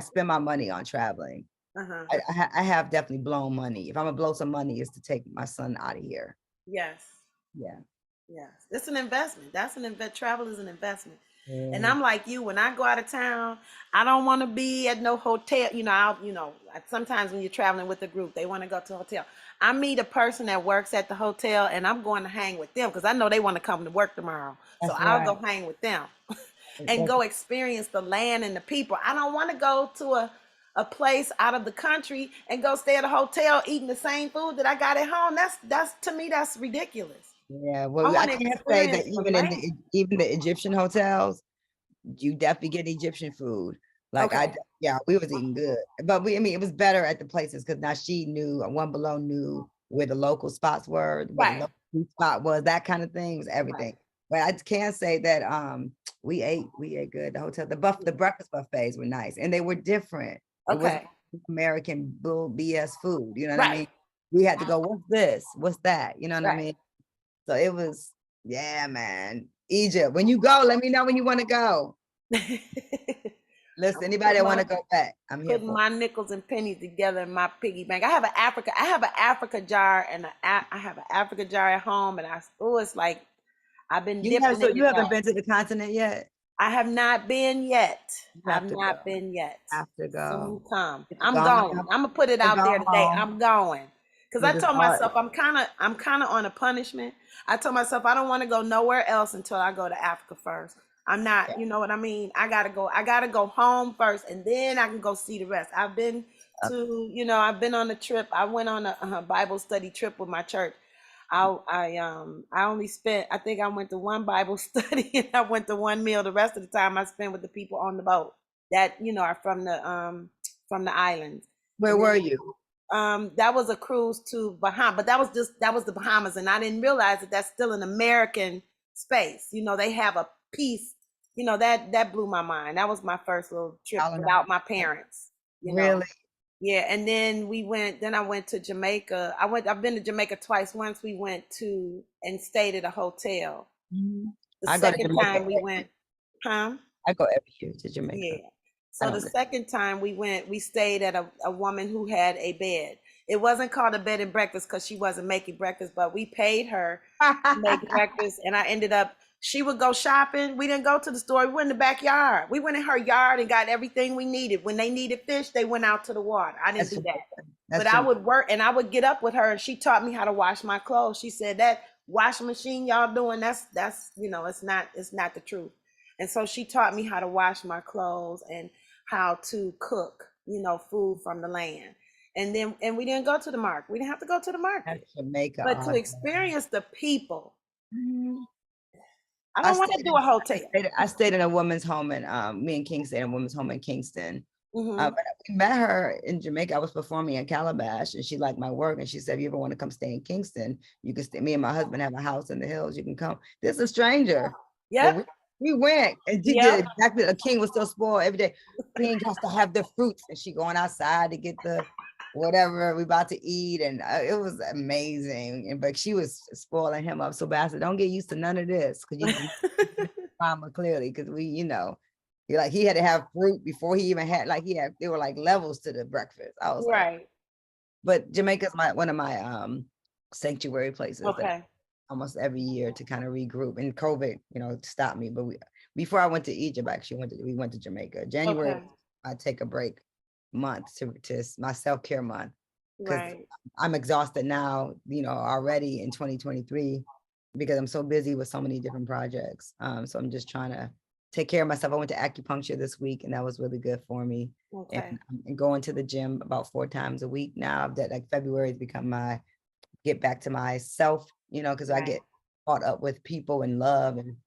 spend my money on traveling. I have definitely blown money. If I'm gonna blow some money, it's to take my son out of here. Yes. Yeah. Yes. It's an investment. Travel is an investment. And I'm like you, when I go out of town, I don't want to be at no hotel. Sometimes when you're traveling with a group, they want to go to a hotel. I meet a person that works at the hotel, and I'm going to hang with them because I know they want to come to work tomorrow. So I'll go hang with them. and go experience the land and the people. I don't want to go to a place out of the country and go stay at a hotel eating the same food that I got at home. That's to me, that's ridiculous. Yeah, well, I can't say that even the Egyptian hotels, you definitely get Egyptian food. Like we was eating good, but I mean, it was better at the places because now she knew, One Below knew where the local spots were, where the local food spot was, that kind of thing was everything. But I can say that we ate good. The hotel, the breakfast buffets were nice and they were different. It wasn't American bull BS food. You know what I mean? We had to go, what's this? What's that? You know what I mean? So it was, yeah, man. Egypt. When you go, let me know when you want to go. Listen, anybody that want to go back, I'm here. Putting my nickels and pennies together in my piggy bank. I have an Africa jar and I have an Africa jar at home, and it's like I've been dipping. So you haven't been to the continent yet? I have not been yet. I've not been yet. Have to go. Soon come. I'm going. I'm gonna put it out there today. I'm going. Because I told myself I'm kind of on a punishment. I told myself I don't want to go nowhere else until I go to Africa first. I'm not, you know what I mean? I gotta go home first, and then I can go see the rest. I've been I've been on a trip. I went on a Bible study trip with my church. I only spent, I think I went to one Bible study and I went to one meal. The rest of the time I spent with the people on the boat that, are from the islands. Where were you? That was a cruise to Bahamas, but that was the Bahamas, and I didn't realize that that's still an American space. They have a piece, that blew my mind. That was my first little trip without my parents. Really? Yeah, and then I went to Jamaica. I've been to Jamaica twice. Once we went to and stayed at a hotel. The second time we went, I go every year to Jamaica. Yeah. So the second time we stayed at a woman who had a bed. It wasn't called a bed and breakfast because she wasn't making breakfast, but we paid her to make breakfast, and I ended up, she would go shopping. We didn't go to the store. We went in the backyard. We went in her yard and got everything we needed. When they needed fish, they went out to the water. I didn't do that. But I would work and I would get up with her, and she taught me how to wash my clothes. She said, that washing machine y'all doing, that's it's not the truth. And so she taught me how to wash my clothes and how to cook, food from the land. And we didn't go to the market. We didn't have to go to the market. Jamaica, but to experience the people. I don't want to do a hotel. I stayed in a woman's home, and me and King stayed in a woman's home in Kingston. But we met her in Jamaica. I was performing in Calabash, and she liked my work, and she said, if you ever want to come stay in Kingston, you can stay. Me and my husband have a house in the hills. You can come. This is a stranger. Yeah. We went, and she did exactly. A King was so spoiled every day. King has to have the fruits, and she going outside to get the whatever we about to eat, and it was amazing. But she was spoiling him up so bad. I said, don't get used to none of this, because you mama clearly, because he had to have fruit before he even had, there were like levels to the breakfast. I was right. But Jamaica's one of my sanctuary places. Okay. Almost every year to kind of regroup, and COVID, stopped me. But before I went to Egypt, actually we went to Jamaica. January, I take a break month to my self-care month, because I'm exhausted now, already in 2023, because I'm so busy with so many different projects. So I'm just trying to take care of myself. I went to acupuncture this week, and that was really good for me. And going to the gym about 4 times a week now. That February has become my get back to myself, because I get caught up with people and love and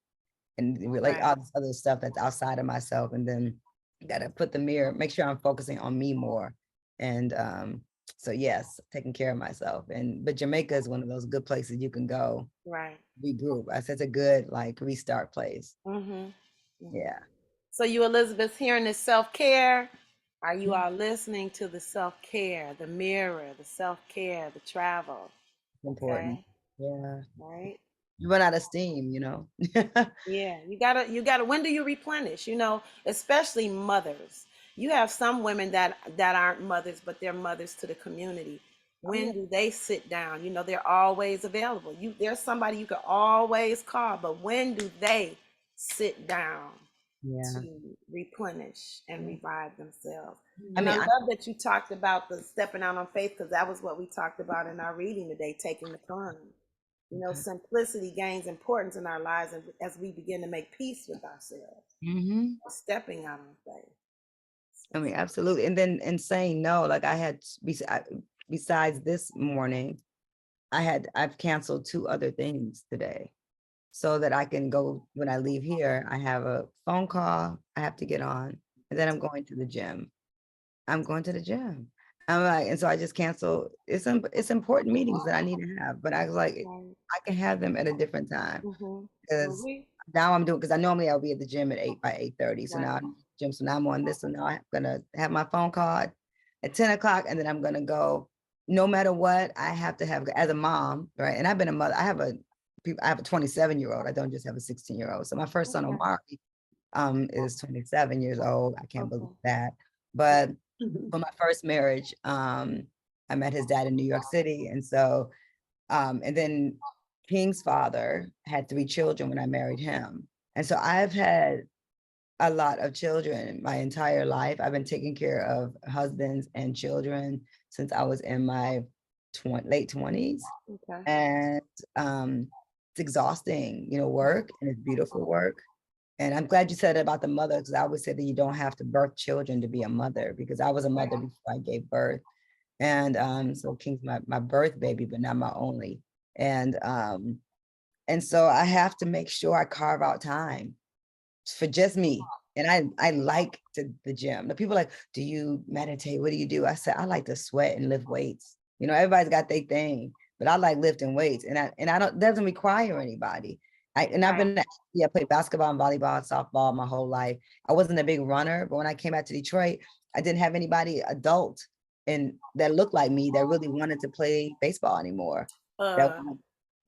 all this other stuff that's outside of myself. And then got to put the mirror, make sure I'm focusing on me more. And so yes, taking care of myself. But Jamaica is one of those good places you can go. Right. Regroup. I said it's a good restart place. Yeah. So you, Elizabeth, hearing this self-care, are you all listening to the self-care, the mirror, the self-care, the travel? Important. Yeah. Right. You run out of steam, Yeah, you gotta, when do you replenish, especially mothers? You have some women that aren't mothers, but they're mothers to the community. When do they sit down? They're always available. There's somebody you can always call, but when do they sit down to replenish and revive themselves? And I love that you talked about the stepping out on faith, because that was what we talked about in our reading today, taking the plunge. You know, simplicity gains importance in our lives and as we begin to make peace with ourselves, stepping out on faith. I mean, absolutely. And then and saying no, like I had besides this morning, I've canceled 2 other things today so that I can go when I leave here. I have a phone call I have to get on, and then I'm going to the gym. I'm going to the gym. I'm like, and so I just cancel. It's important meetings that I need to have, but I was like, I can have them at a different time because now I'm doing, because I normally I'll be at the gym at 8:30. So now I'm at the gym. So now I'm on this. So now I'm gonna have my phone call at 10 o'clock, and then I'm gonna go. No matter what, I have to have as a mom, right? And I've been a mother. I have a 27-year-old. I don't just have a 16-year-old. So my first son, Omari, is 27 years old. I can't believe that. But for my first marriage, I met his dad in New York City. And so, and then King's father had 3 children when I married him. And so I've had a lot of children my entire life. I've been taking care of husbands and children since I was in my late 20s. And it's exhausting, you know, work, and it's beautiful work. And I'm glad you said about the mother, because I always say that you don't have to birth children to be a mother, because I was a mother before I gave birth. And so King's my birth baby, but not my only. And so I have to make sure I carve out time for just me. And I like the gym. The people are like, do you meditate? What do you do? I said, I like to sweat and lift weights. You know, everybody's got their thing, but I like lifting weights, and I don't, doesn't require anybody. I've been, I played basketball and volleyball and softball my whole life. I wasn't a big runner, but when I came out to Detroit, I didn't have anybody adult and that looked like me that really wanted to play baseball anymore.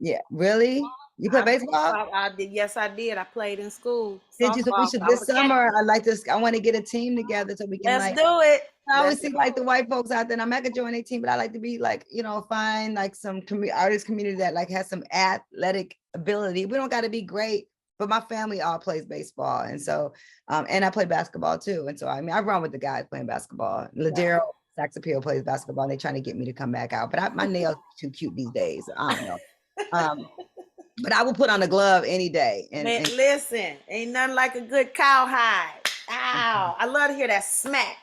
Yeah, really? You play baseball? I did. Yes, I did. I played in school. Did you? So we should this summer. I want to get a team together so we can Let's do it. I always see like the white folks out there, and I'm not gonna join a team, but I like to be like, you know, find like some artist community that like has some athletic ability. We don't got to be great, but my family all plays baseball, and so and I play basketball too. And so I mean, I run with the guys playing basketball. Ladero Sax Appeal plays basketball, and they're trying to get me to come back out, but my nails are too cute these days. I don't know. But I will put on a glove any day. And listen, ain't nothing like a good cowhide. Ow! I love to hear that smack.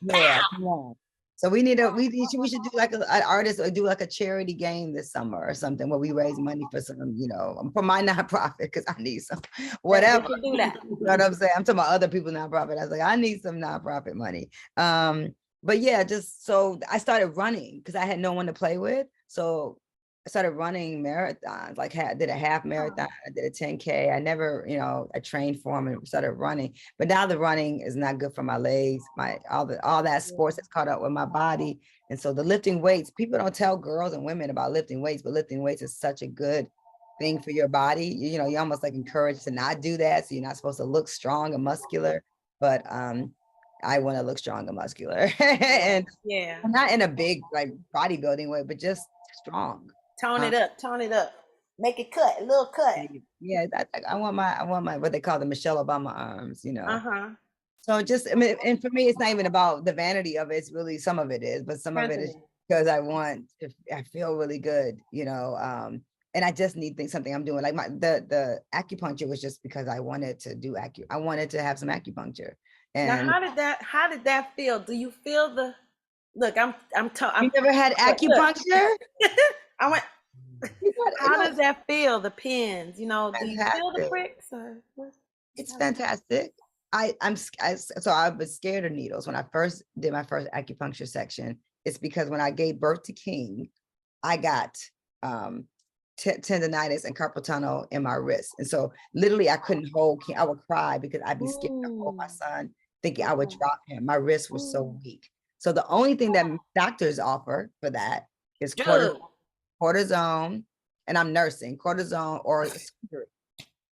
Yeah, come on. So we should do like an artist, or do like a charity game this summer or something where we raise money for some, you know, for my nonprofit, because I need some whatever. Do that. You know what I'm saying? I'm talking about other people's nonprofit. I was like, I need some nonprofit money. But yeah, just so I started running because I had no one to play with. So I started running marathons, like did a half marathon, I did a 10K. I never, you know, I trained for them and started running, but now the running is not good for my legs. All that sports has caught up with my body. And so the lifting weights, people don't tell girls and women about lifting weights, but lifting weights is such a good thing for your body. You know, you're almost like encouraged to not do that. So you're not supposed to look strong and muscular, but I want to look strong and muscular and not in a big like bodybuilding way, but just strong. Tone it up, make it cut, a little cut. Yeah, I want my what they call the Michelle Obama arms, you know. So just, I mean, and for me, it's not even about the vanity of it. It's really, some of it is, but some of it is because I feel really good, you know. And I just need something I'm doing. Like the acupuncture was just because I wanted to do I wanted to have some acupuncture. And now, how did that feel? Do you feel the look? You never had acupuncture? I went. How does that feel? The pins, you know, do you feel the pricks? It's fantastic. I was scared of needles when I first did my first acupuncture section. It's because when I gave birth to King, I got tendonitis and carpal tunnel in my wrist, and so literally I couldn't hold King. I would cry because I'd be scared to hold my son, thinking I would drop him. My wrist was so weak. So the only thing that doctors offer for that is cortisone, and I'm nursing cortisone or surgery.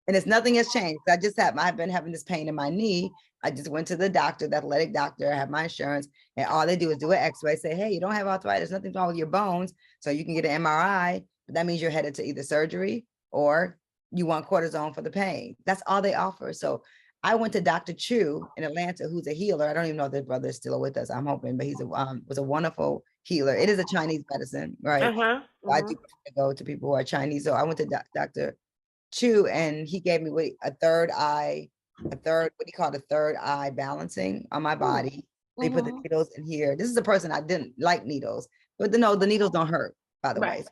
And it's nothing has changed. I've been having this pain in my knee. I just went to the doctor, the athletic doctor. I have my insurance, and all they do is do an x-ray, say, hey, you don't have arthritis, nothing's wrong with your bones. So you can get an MRI, but that means you're headed to either surgery or you want cortisone for the pain. That's all they offer. So I went to Dr. Chu in Atlanta, who's a healer. I don't even know if his brother is still with us. I'm hoping, but he's was a wonderful healer. It is a Chinese medicine, right? Uh-huh. I do go to people who are Chinese. So I went to Dr. Chu, and he gave me a third eye, what do you call it, a third eye balancing on my body. They put the needles in here. This is a person I didn't like needles, but no, the needles don't hurt, by the way.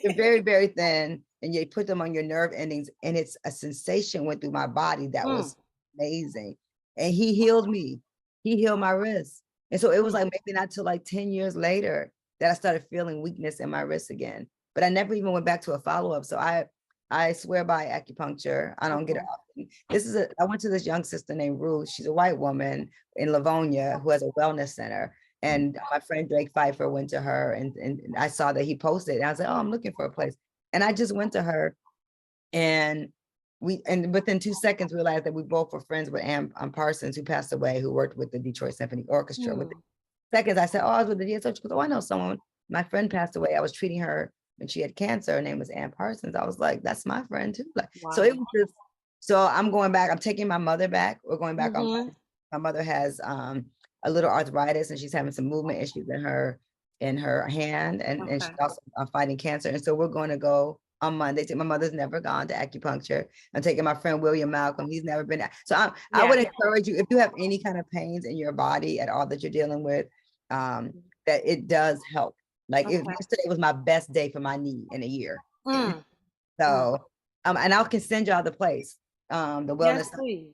They're very, very thin, and you put them on your nerve endings, and it's a sensation went through my body that was amazing. And he healed me. He healed my wrist. And so it was like maybe not till like 10 years later that I started feeling weakness in my wrist again. But I never even went back to a follow-up. So I swear by acupuncture. I don't get it often. I went to this young sister named Ruth. She's a white woman in Livonia who has a wellness center. And my friend Drake Pfeiffer went to her, and I saw that he posted, and I was like, oh, I'm looking for a place. And I just went to her, and within 2 seconds realized that we both were friends with Ann Parsons, who passed away, who worked with the Detroit Symphony Orchestra. Within seconds, I said, oh, I was with the DSO. She goes, oh, I know someone. My friend passed away. I was treating her when she had cancer. Her name was Ann Parsons. I was like, that's my friend too. Like, so it was just, so I'm going back. I'm taking my mother back. We're going back on. My mother has a little arthritis, and she's having some movement issues in her hand, and she's also fighting cancer. And so we're going to go on Monday. My mother's never gone to acupuncture. I'm taking my friend William Malcolm. He's never been. So I would encourage you, if you have any kind of pains in your body at all that you're dealing with, that it does help. Like yesterday was my best day for my knee in a year. So, and I can send y'all the place, the wellness. Yes,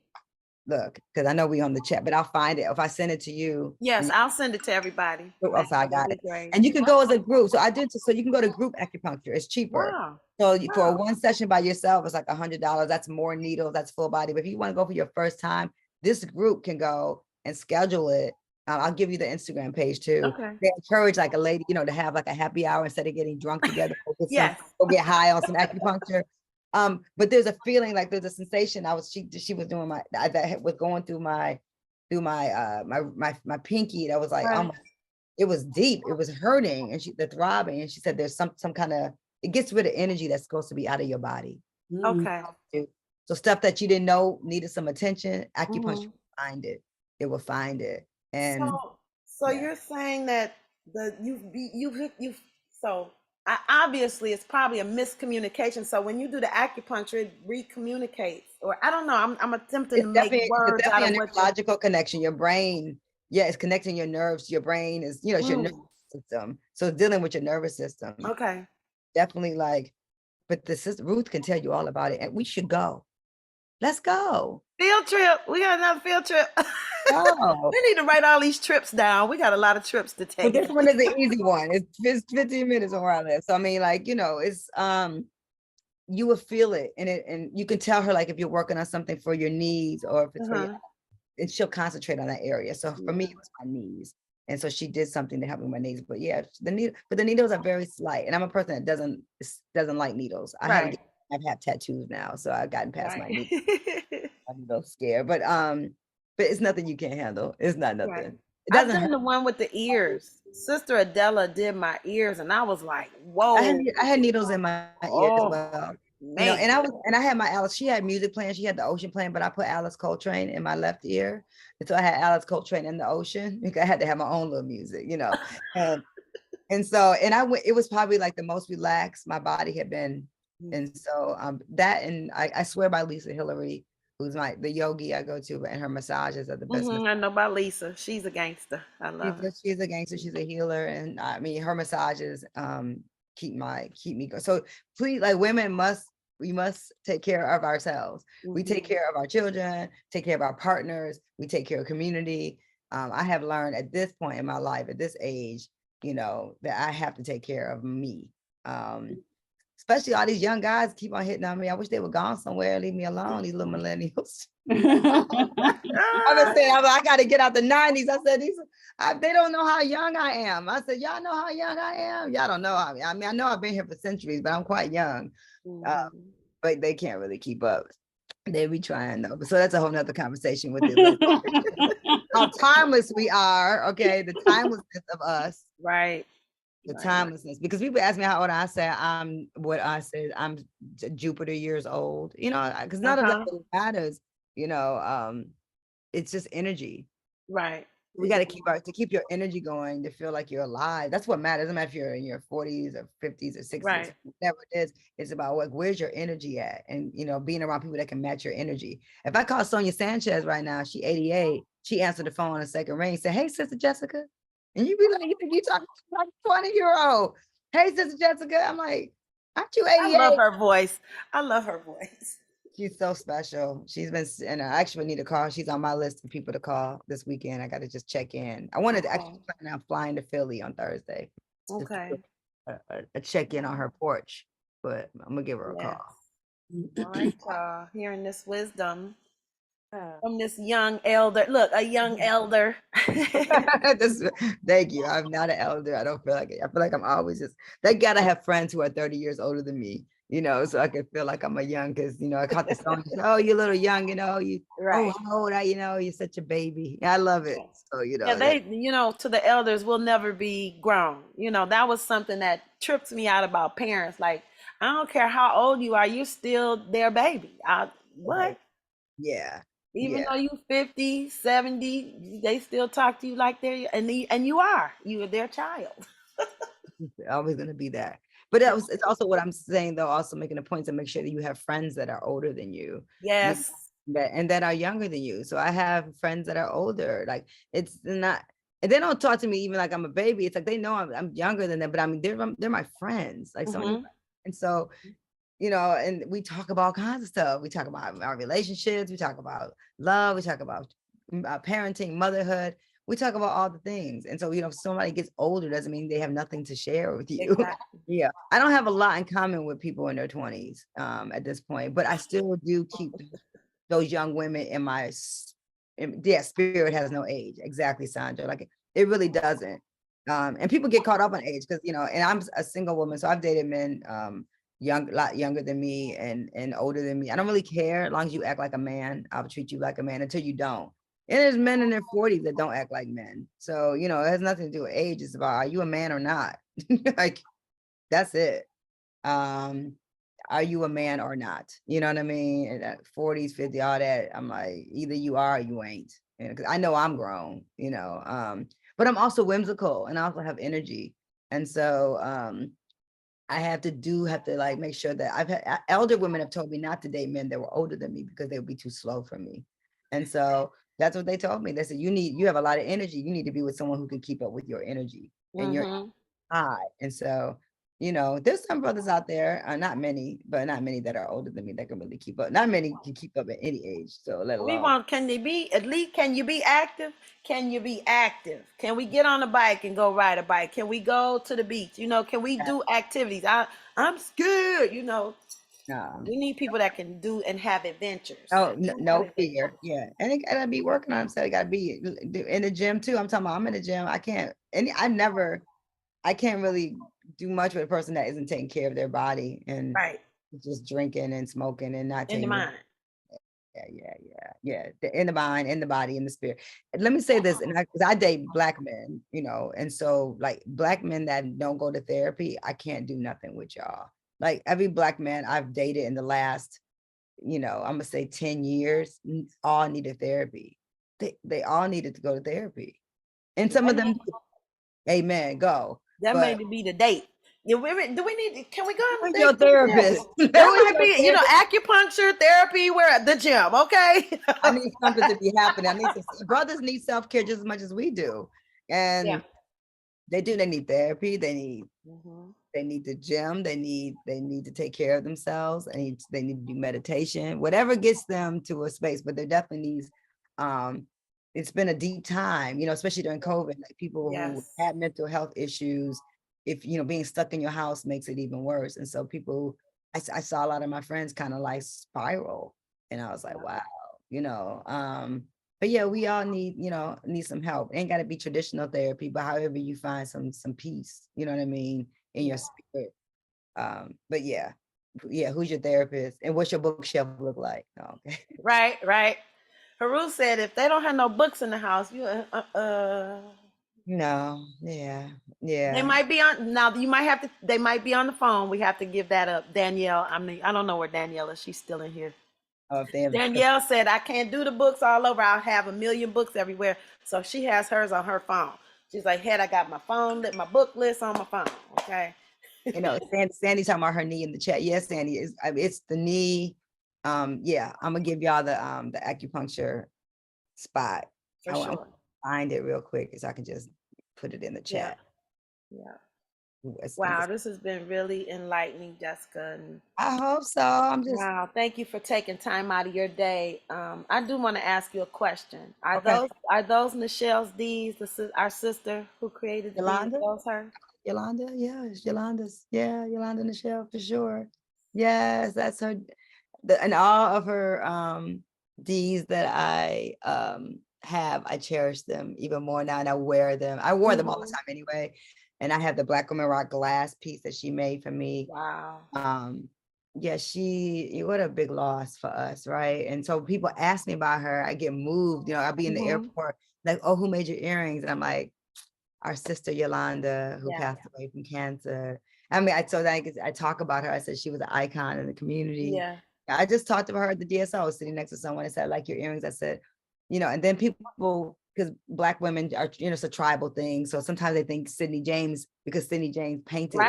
look, because I know we on the chat, but I'll find it. If I send it to you. Yes, I'll send it to everybody. Oh, so I got it. And you can go as a group. So you can go to group acupuncture. It's cheaper. Wow. So for one session by yourself, it's like $100. That's more needles. That's full body. But if you want to go for your first time, this group can go and schedule it. I'll give you the Instagram page too. Okay. They encourage like a lady, to have like a happy hour instead of getting drunk together. Go get high on some acupuncture. But there's a feeling, like there's a sensation. She was doing that was going through my pinky. That was like, almost, it was deep. It was hurting, and the throbbing. And she said, there's some kind of, it gets rid of energy that's supposed to be out of your body. Okay. So stuff that you didn't know needed some attention, acupuncture will find it. It will find it. And so you're saying that obviously it's probably a miscommunication. So when you do the acupuncture, it recommunicates, or I don't know. I'm attempting to make words out of what neurological connection. Your brain, it's connecting your nerves. Your brain is, it's your nervous system. So it's dealing with your nervous system. Okay. Definitely but the sister Ruth can tell you all about it, and we should go. Let's go. Field trip. We got another field trip. Oh. We need to write all these trips down. We got a lot of trips to take. Well, this one is an easy one. It's 15 minutes from where I live. So I mean, it's you will feel it, and you can tell her, like, if you're working on something for your knees, or if it's for your, and she'll concentrate on that area. So for me, it was my knees. And so she did something to help me with my knees. But the needles are very slight. And I'm a person that doesn't like needles. I've had tattoos now, so I've gotten past my needles. I'm a little scared, but it's nothing you can't handle. It's not nothing. Right. It doesn't I've done the one with the ears. Sister Adela did my ears, and I was like, whoa. I had needles in my ear as well. And I had my Alice. She had music playing. She had the ocean playing, but I put Alice Coltrane in my left ear, and so I had Alice Coltrane in the ocean because I had to have my own little music, and so it was probably like the most relaxed my body had been, and so I swear by Lisa Hillary, who's the yogi I go to, and her massages are the best. I know about Lisa. She's a gangster. I love her. She's a gangster. She's a healer, and I mean her massages keep me going. So please, like, we must take care of ourselves. We take care of our children, take care of our partners, we take care of community. I have learned at this point in my life, at this age, that I have to take care of me. Especially all these young guys keep on hitting on me. I wish they were gone somewhere, leave me alone, these little millennials. I've been saying, I got to get out the 90s. I said, they don't know how young I am. I said, y'all know how young I am? Y'all don't know. I mean, I know I've been here for centuries, but I'm quite young. But they can't really keep up. They be trying though. So that's a whole nother conversation with you. How timeless we are. Okay. The timelessness of us. Right. The timelessness, because people ask me how old I say I'm Jupiter years old, because none of that really matters, it's just energy. Right. We got to keep your energy going, to feel like you're alive. That's what matters. It doesn't matter if you're in your 40s or 50s or 60s, Right. whatever it is. It's about like, where's your energy at? And, you know, being around people that can match your energy. If I call Sonia Sanchez right now, she 88, she answered the phone on a second ring, say, hey, Sister Jessica. And you be like, you think you talking like 20-year-old. Hey, Sister Jessica. I'm like, aren't you 88? I love her voice. I love her voice. She's so special. She's been, and I actually need to call. She's on my list of people to call this weekend. I got to just check in. I wanted to actually plan on flying to Philly on Thursday. Okay. A check in on her porch, but I'm gonna give her a Yes. call. All right, y'all. Hearing this wisdom from this young elder. Look, a young elder. Thank you. I'm not an elder. I don't feel like it. I feel like I'm always just, they gotta have friends who are 30 years older than me, you know, so I can feel like I'm a young, because, you know, I caught the song, oh, you're a little young, you know, you, Right. oh, how old are you, you know, you're such a baby. I love it. So, you know, Yeah, they, you know, to the elders, will never be grown. You know, that was something that trips me out about parents. Like, I don't care how old you are, you're still their baby. What? Yeah. Even though you 50, 70, they still talk to you like they're, and you are their child. It's always going to be that. But it's also what I'm saying, though, also making a point to make sure that you have friends that are older than you. Yes. And that are younger than you. So I have friends that are older. Like, it's not, and they don't talk to me even like I'm a baby. It's like they know I'm younger than them, but I mean, they're my friends. Like, and so, you know, and we talk about all kinds of stuff. We talk about our relationships. We talk about love. We talk about parenting, motherhood. We talk about all the things. And so, you know, if somebody gets older, doesn't mean they have nothing to share with you. Exactly. Yeah. I don't have a lot in common with people in their 20s at this point, but I still do keep those young women in my, spirit has no age. Exactly, Sandra. Like, it really doesn't. And people get caught up on age because, you know, and I'm a single woman, so I've dated men a lot younger than me and older than me. I don't really care as long as you act like a man. I'll treat you like a man until you don't. And there's men in their 40s that don't act like men. So, you know, it has nothing to do with age. It's about, are you a man or not? Like, that's it. Are you a man or not? You know what I mean? And at 40s, 50, all that, I'm like, either you are or you ain't. And 'cause I know I'm grown, you know, but I'm also whimsical and I also have energy. And so I have to like make sure that I've had elder women have told me not to date men that were older than me because they would be too slow for me. And so that's what they told me. They said, you have a lot of energy. You need to be with someone who can keep up with your energy and your high. And so, you know, there's some brothers out there, not many, but not many that are older than me that can really keep up. Not many can keep up at any age. So let alone. Can you be active? Can you be active? Can we get on a bike and go ride a bike? Can we go to the beach? You know, can we do activities? I'm scared, you know. We need people that can do and have adventures. Oh, no fear. Yeah. And it gotta be working on themselves. It gotta be in the gym too. I'm talking about, I'm in the gym. I can't really do much with a person that isn't taking care of their body and just drinking and smoking and not taking in the mind. Yeah. In the mind, in the body, in the spirit. Let me say this, and I date Black men, you know, and so like Black men that don't go to therapy, I can't do nothing with y'all. Like every Black man I've dated in the last, you know, I'm gonna say 10 years, all needed therapy. They all needed to go to therapy, and some of them, amen, go. That may be the date. Do we need? Can we go on your therapist? That might be, you know, acupuncture therapy. We're at the gym, okay? I need something to be happening. I need brothers need self-care just as much as we do, and they do. They need therapy. They need the gym. They need to take care of themselves. They need to do meditation. Whatever gets them to a space, but there definitely needs. It's been a deep time, you know, especially during COVID. Like people who had mental health issues, if you know, being stuck in your house makes it even worse. And so people, I saw a lot of my friends kind of like spiral, and I was like, wow, you know. But yeah, we all need some help. It ain't got to be traditional therapy, but however you find some peace, you know what I mean, in your spirit. But yeah, who's your therapist and what's your bookshelf look like? Oh, okay. Right. Haru said if they don't have no books in the house, no, yeah. They might be on now. They might be on the phone. We have to give that up. Danielle, I don't know where Danielle is. She's still in here. if they have, Danielle said, I can't do the books all over. I'll have a million books everywhere. So she has hers on her phone. She's like, Head, I got my phone, my book list on my phone. Okay. Sandy talking about her knee in the chat. Yes, Sandy, it's the knee. Yeah, I'm gonna give y'all the acupuncture spot. For sure. Find it real quick so I can just put it in the chat. Yeah. It's Wow, this has been really enlightening, Jessica. And I hope so. wow, thank you for taking time out of your day. I do want to ask you a question. Are those Michelle's D's, our sister who created the Yolanda? D's? Those her? Yolanda, yeah, it's Yolanda's. Yeah, Yolanda Michelle for sure. Yes, that's her. And all of her D's that I have, I cherish them even more now, and I wear them. I wore them all the time anyway. And I have the Black Woman Rock glass piece that she made for me. Wow. Yeah, what a big loss for us, right? And so people ask me about her, I get moved, I'll be in the airport, like, oh, who made your earrings? And I'm like, our sister Yolanda, who passed away from cancer. I mean, I talk about her. I said she was an icon in the community. Yeah. I just talked to her at the DSO. I was sitting next to someone and said, I like your earrings. I said, and then people, because Black women are, it's a tribal thing. So sometimes they think Sidney James, because Sidney James painted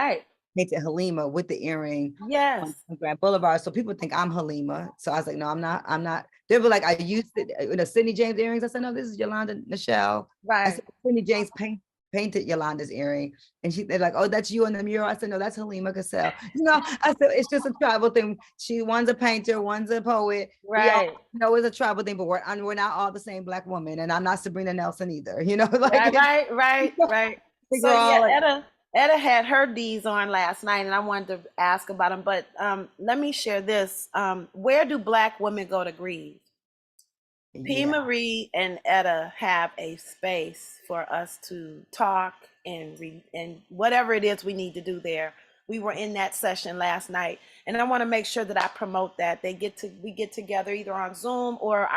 Halima with the earring on Grand Boulevard. So people think I'm Halima. So I was like, no, I'm not. They were like, I used it, Sidney James earrings. I said, no, this is Yolanda Michelle. Right. I said, Sidney James painted Yolanda's earring, and they're like, oh, that's you on the mural. I said, no, that's Halima Cassell. I said, it's just a tribal thing. One's a painter, one's a poet. Right. We all, it's a tribal thing, but we're not all the same Black woman, and I'm not Sabrina Nelson either. Right. So yeah, Etta had her D's on last night, and I wanted to ask about them. But let me share this. Where do Black women go to grieve? P. Marie and Etta have a space for us to talk and whatever it is we need to do there. We were in that session last night, and I want to make sure that I promote that. We get together either on Zoom or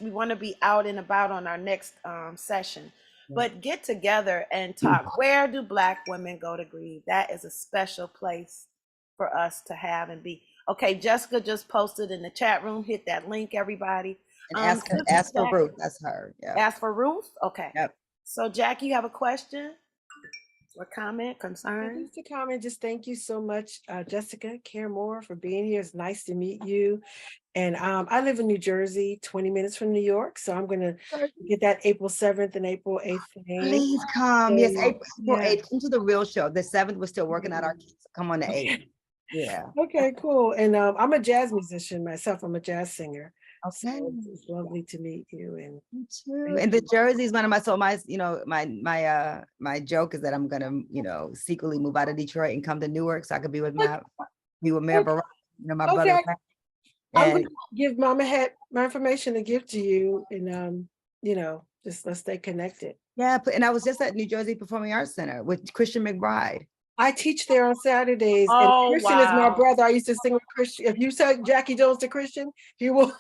we want to be out and about on our next session. But get together and talk. Where do Black women go to grieve? That is a special place for us to have and be. Okay, Jessica just posted in the chat room. Hit that link, everybody. And ask for Ruth. That's her. Yeah. Ask for Ruth. Okay. Yep. So Jackie, you have a question or comment, concern? Just a comment. Just thank you so much, Jessica Care-Moore, for being here. It's nice to meet you. And I live in New Jersey, 20 minutes from New York. So I'm going to get that April 7th and April 8th. Please come. Yes, April 8th. Come to the real show. The 7th, we're still working out our keys. Come on the 8th. Yeah. Okay, cool. And I'm a jazz musician myself. I'm a jazz singer. Okay. So it's lovely to meet you. And the Jersey is one of my joke is that I'm gonna, secretly move out of Detroit and come to Newark so I could be with Mayor Barack, my brother. I'm gonna give Mama Hat my information to give to you, and just let's stay connected. Yeah, and I was just at New Jersey Performing Arts Center with Christian McBride. I teach there on Saturdays. Oh, and Christian is my brother. I used to sing with Christian. If you said Jackie Jones to Christian, he will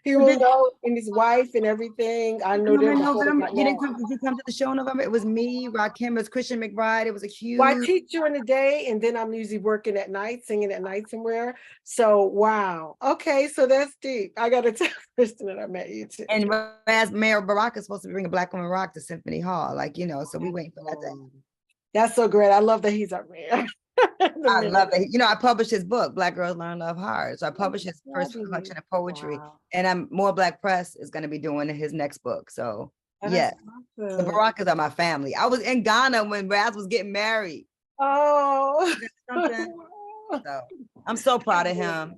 know, and his wife and everything. I know them. November. Did you come to the show in November? It was me, Rakim, it was Christian McBride. It was a huge. Well, I teach during the day, and then I'm usually working at night, singing at night somewhere. So wow. Okay, so that's deep. I gotta tell Kristen that I met you too. And as Mayor Barack is supposed to bring a Black Woman Rock to Symphony Hall, so we waiting for that day. That's so great. I love that he's up there. I love it. I published his book, Black Girls Learn Love Hard. So I published his first collection of poetry, and More Black Press is going to be doing his next book. So yeah, the Baracas are my family. I was in Ghana when Raz was getting married. Oh, so I'm so proud of him.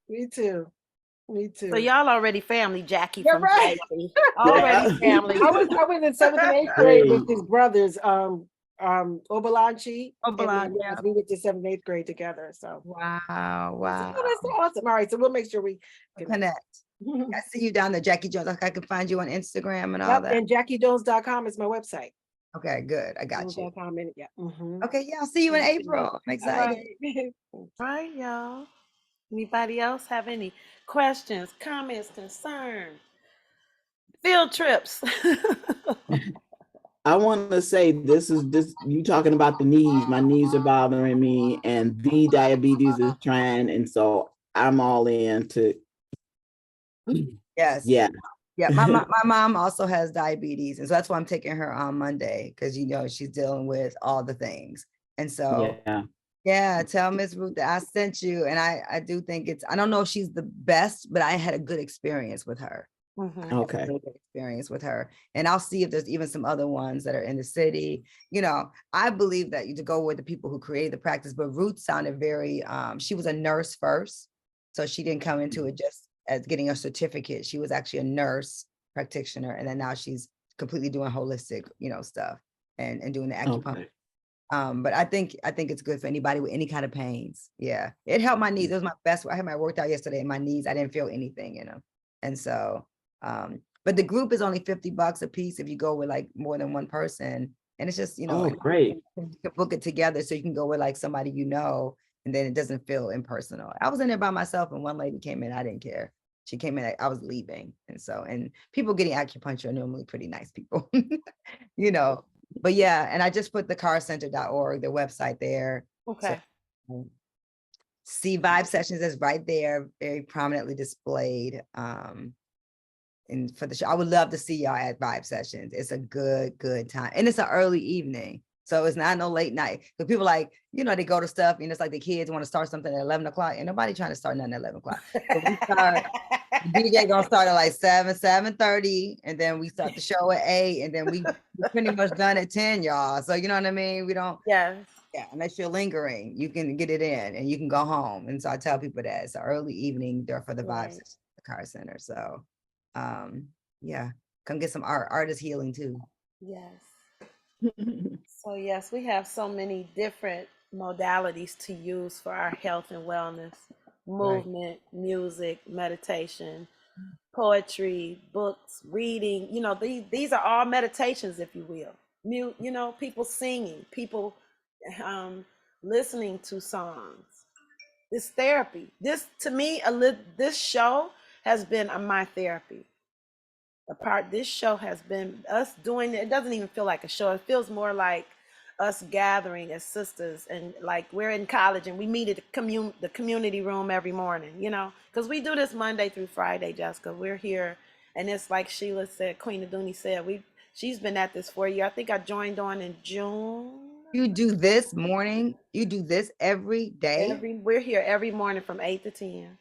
Me too. So y'all already family, Jackie. You're right. Already family. I was in 7th and 8th grade with his brothers, Obalanchi. We went to 7th and 8th grade together. So wow. That's so awesome. All right, so we'll make sure we connect. I see you down there, Jackie Jones. I can find you on Instagram and all that. And JackieJones.com is my website. Okay, good. I got you. Okay, yeah, I'll see you in April. I'm excited. All right, y'all. Anybody else have any questions, comments, concerns, field trips? I want to say this you talking about the knees. My knees are bothering me, and the diabetes is trying. And so I'm all in to. Yes. Yeah. Yeah. My mom also has diabetes. And so that's why I'm taking her on Monday, because she's dealing with all the things. And so Yeah. tell Miss Ruth that I sent you. And I do think I don't know if she's the best, but I had a good experience with her. Okay. Really good experience with her. And I'll see if there's even some other ones that are in the city. I believe that you to go with the people who created the practice, but Ruth sounded very, she was a nurse first. So she didn't come into it just as getting a certificate. She was actually a nurse practitioner. And then now she's completely doing holistic, stuff and doing the acupuncture. Okay. But I think it's good for anybody with any kind of pains. Yeah. It helped my knees. It was my best. I had my workout yesterday and my knees, I didn't feel anything in them. And so, but the group is only $50 a piece if you go with like more than one person. And it's just, Oh, great. You can book it together so you can go with like somebody, and then it doesn't feel impersonal. I was in there by myself and one lady came in, I didn't care. She came in, I was leaving. And people getting acupuncture are normally pretty nice people, but yeah. And I just put the carcenter.org, the website there. Okay. So, see Vibe Sessions is right there, very prominently displayed. And for the show, I would love to see y'all at Vibe Sessions. It's a good time. And it's an early evening. So it's not no late night. Because people like, they go to stuff and it's like the kids want to start something at 11 o'clock. And nobody trying to start nothing at 11 o'clock. So we start, the DJ gonna start at like 7:30. And then we start the show at 8. And then we're pretty much done at 10, y'all. So you know what I mean? We don't. Yes. Yeah, unless you're lingering, you can get it in and you can go home. And so I tell people that it's an early evening there for the Vibe Sessions at the Car Center. So yeah, come get some art is healing too. Yes. So yes, we have so many different modalities to use for our health and wellness: movement, music, meditation, poetry, books, reading. These are all meditations, if you will. People singing, people listening to songs. It's therapy. This, to me, this show has been my therapy. This show has been us doing it. It doesn't even feel like a show. It feels more like us gathering as sisters, and like we're in college and we meet at the community room every morning, because we do this Monday through Friday, Jessica. We're here, and it's like Sheila said, Queen Aduni said, she's been at this for a year. I think I joined on in June. You do this morning? You do this every day? We're here every morning from 8 to 10.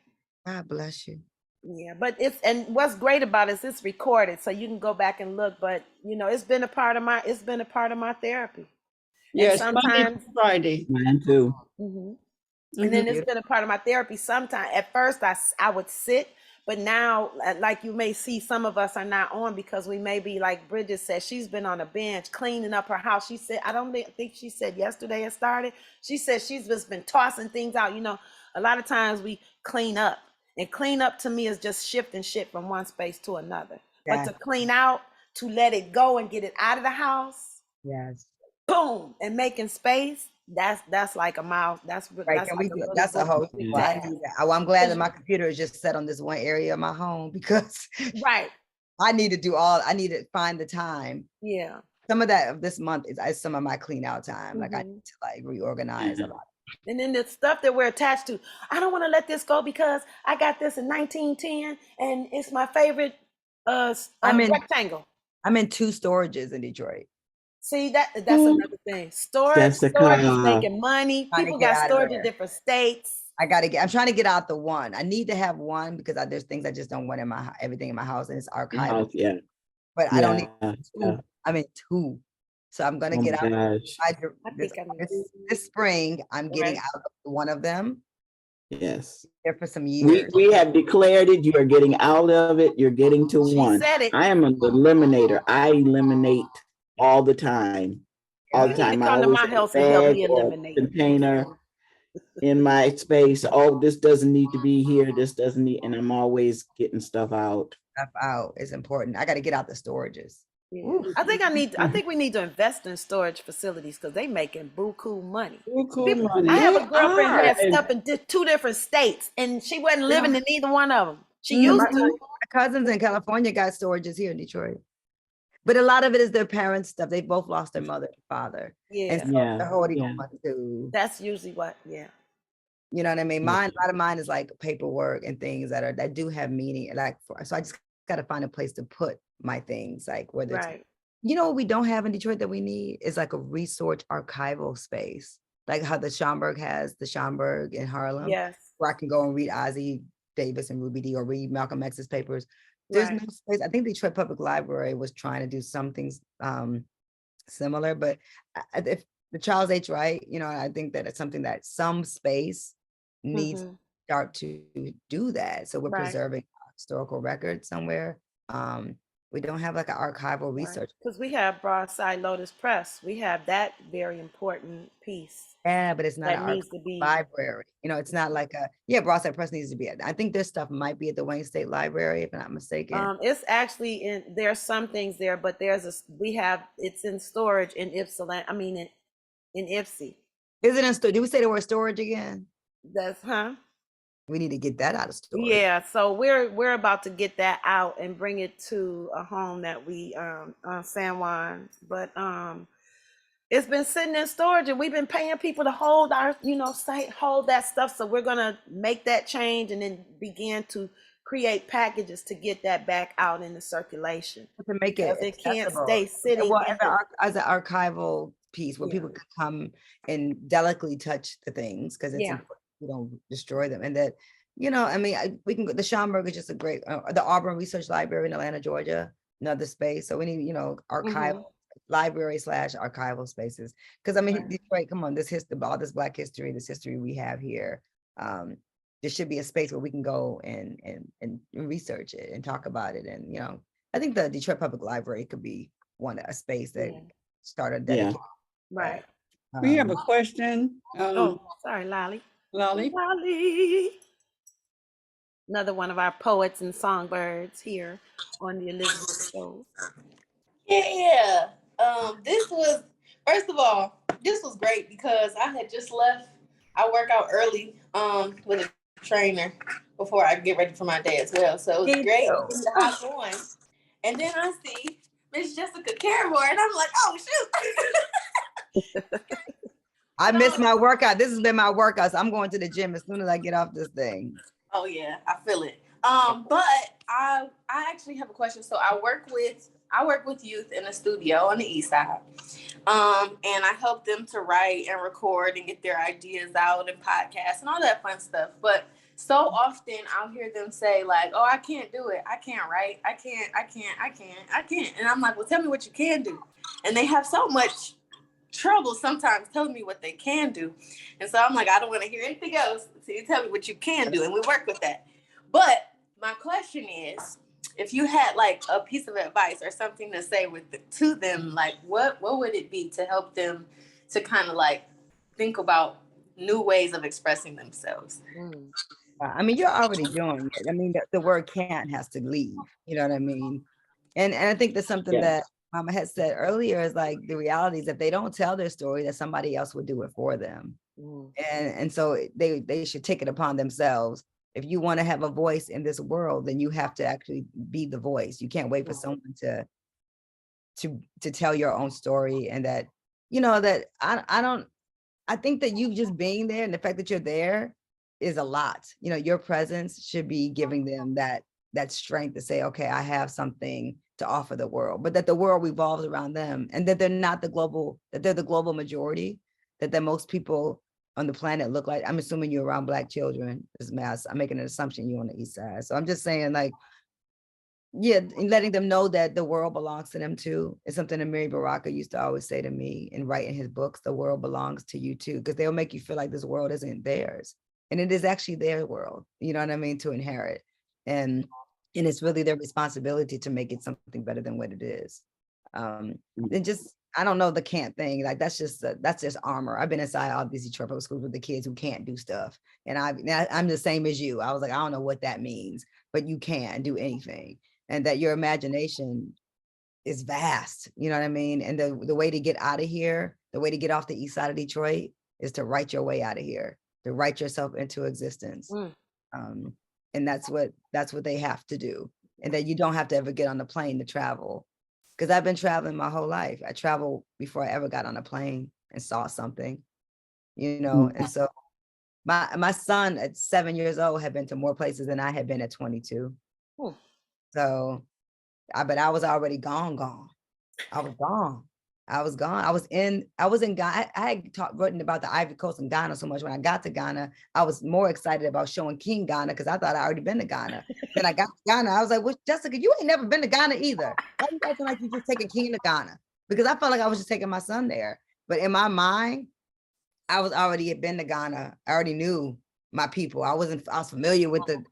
God bless you. Yeah, but and what's great about it is it's recorded, so you can go back and look. But it's been a part of my therapy. Yes, and Monday sometimes to Friday. Mine too. And then it's been a part of my therapy. Sometimes at first I would sit, but now, like you may see, some of us are not on because we may be, like Bridget said, she's been on a bench cleaning up her house. She said, I don't think she said yesterday it started. She said she's just been tossing things out. A lot of times we clean up. And clean up to me is just shifting shit from one space to another. Yeah. But to clean out, to let it go and get it out of the house, yes, boom, and making space, that's like a mile. That's right. That's a whole thing. I need that. I'm glad that my computer is just set on this one area of my home, because right. I need to find the time. Yeah. Some of that of this month is some of my clean out time. Like I need to reorganize a lot. And then the stuff that we're attached to, I don't want to let this go because I got this in 1910 and it's my favorite rectangle. I'm in 2 storages in Detroit. See, that's another thing. Storage is making money. People got storage in different states. I'm trying to get out the one. I need to have one because there's things I just don't want in everything in my house, and it's archived. Yeah. But I don't need 2. I'm in 2. So I'm going to get out. This spring, I'm getting out of one of them. Yes. There for some years. We have declared it. You are getting out of it. You're getting to one. I am an eliminator. I eliminate all the time. All the time. I always have a bag or a container in my space. Oh, this doesn't need to be here. This doesn't need, and I'm always getting stuff out. Stuff out is important. I got to get out the storages. Yeah. I think we need to invest in storage facilities because they making buku money. Money. I have a girlfriend who has stuff in 2 different states, and she wasn't living in either one of them. She used to. My cousins in California got storages here in Detroit, but a lot of it is their parents' stuff. They both lost their mother and father. Yeah, and so they're holding on to. That's usually what. Yeah. You know what I mean? A lot of mine is like paperwork and things that do have meaning. Like so I just got to find a place to put my things, like whether it's, you know, what we don't have in Detroit that we need is like a research archival space, like how the Schomburg has the Schomburg in Harlem, where I can go and read Ozzie Davis and Ruby Dee or read Malcolm X's papers. There's no space. I think Detroit Public Library was trying to do some things similar, but if the Charles H. Wright, you know, I think that it's something that some space needs to start to do that. So we're preserving historical records somewhere. We don't have like an archival research. Because we have Broadside Lotus Press. We have that very important piece. Yeah, but it's not that an needs to be library. You know, it's not like Broadside Press needs to be. I think their stuff might be at the Wayne State Library, if I'm not mistaken. It's actually there's some things there, but it's in storage in Ypsilanti. I mean, in Ipsy. Is it in storage? Did we say the word storage again? That's We need to get that out of storage. Yeah, so we're about to get that out and bring it to a home that we on San Juan. But it's been sitting in storage and we've been paying people to hold our, hold that stuff. So we're gonna make that change and then begin to create packages to get that back out into circulation. To make it can't stay sitting as an archival piece where people can come and delicately touch the things because it's important we don't destroy them. And that, I mean, we can go, the Schomburg is just a great, the Auburn Research Library in Atlanta, Georgia, another space. So we need, archival library / archival spaces. Because I mean, Detroit, come on, this history, all this Black history, this history we have here. There should be a space where we can go and research it and talk about it. And, I think the Detroit Public Library could be a space that started dedicated. Right. We have a question. Sorry, Lolly. Lolly. Another one of our poets and songbirds here on the Elizabeth Show. Yeah. This was, first of all, this was great because I had just left. I work out early with a trainer before I get ready for my day as well. So it was great to hop on. And then I see Miss Jessica Caramore and I'm like, oh shoot. I missed my workout. This has been my workout. So I'm going to the gym as soon as I get off this thing. Oh yeah, I feel it. But I actually have a question. So I work with youth in a studio on the east side. And I help them to write and record and get their ideas out and podcasts and all that fun stuff. But so often I'll hear them say like, oh, I can't do it. I can't write. I can't. And I'm like, well, tell me what you can do. And they have so much trouble sometimes telling me what they can do. And so I'm like, I don't want to hear anything else. So you tell me what you can do. And we work with that. But my question is, if you had like a piece of advice or something to say to them, like what would it be to help them to kind of like think about new ways of expressing themselves? I mean, you're already doing it. I mean, the word can't has to leave. You know what I mean? And I think that's something that Mama had said earlier is like the reality is that they don't tell their story, that somebody else would do it for them. And so they should take it upon themselves. If you want to have a voice in this world, then you have to actually be the voice. You can't wait for someone to tell your own story. And that, that I think that you just being there and the fact that you're there is a lot. Your presence should be giving them that strength to say, okay, I have something to offer the world, but that the world revolves around them and that they're the global majority, that most people on the planet look like. I'm assuming you're around Black children. I'm making an assumption you're on the east side. So I'm just saying like, and letting them know that the world belongs to them too. It's something that Mary Baraka used to always say to me and write in his books, the world belongs to you too, because they'll make you feel like this world isn't theirs. And it is actually their world, you know what I mean, to inherit. And it's really their responsibility to make it something better than what it is. And just, I don't know the can't thing. Like that's just armor. I've been inside all these Detroit public schools with the kids who can't do stuff. And I'm the same as you. I was like, I don't know what that means, but you can do anything. And that your imagination is vast. You know what I mean? And the way to get out of here, the way to get off the east side of Detroit is to write your way out of here, to write yourself into existence. And that's what they have to do. And that you don't have to ever get on the plane to travel. Because I've been traveling my whole life. I traveled before I ever got on a plane and saw something, and so My son at 7 years old had been to more places than I had been at 22. So, but I was already gone. I was gone. I was gone. I was in Ghana. I had written about the Ivory Coast and Ghana so much. When I got to Ghana, I was more excited about showing King Ghana because I thought I already been to Ghana. Then I got to Ghana. I was like, well, Jessica, you ain't never been to Ghana either. Why you acting like you just taking King to Ghana? Because I felt like I was just taking my son there. But in my mind, I was already had been to Ghana. I already knew my people. I was familiar with the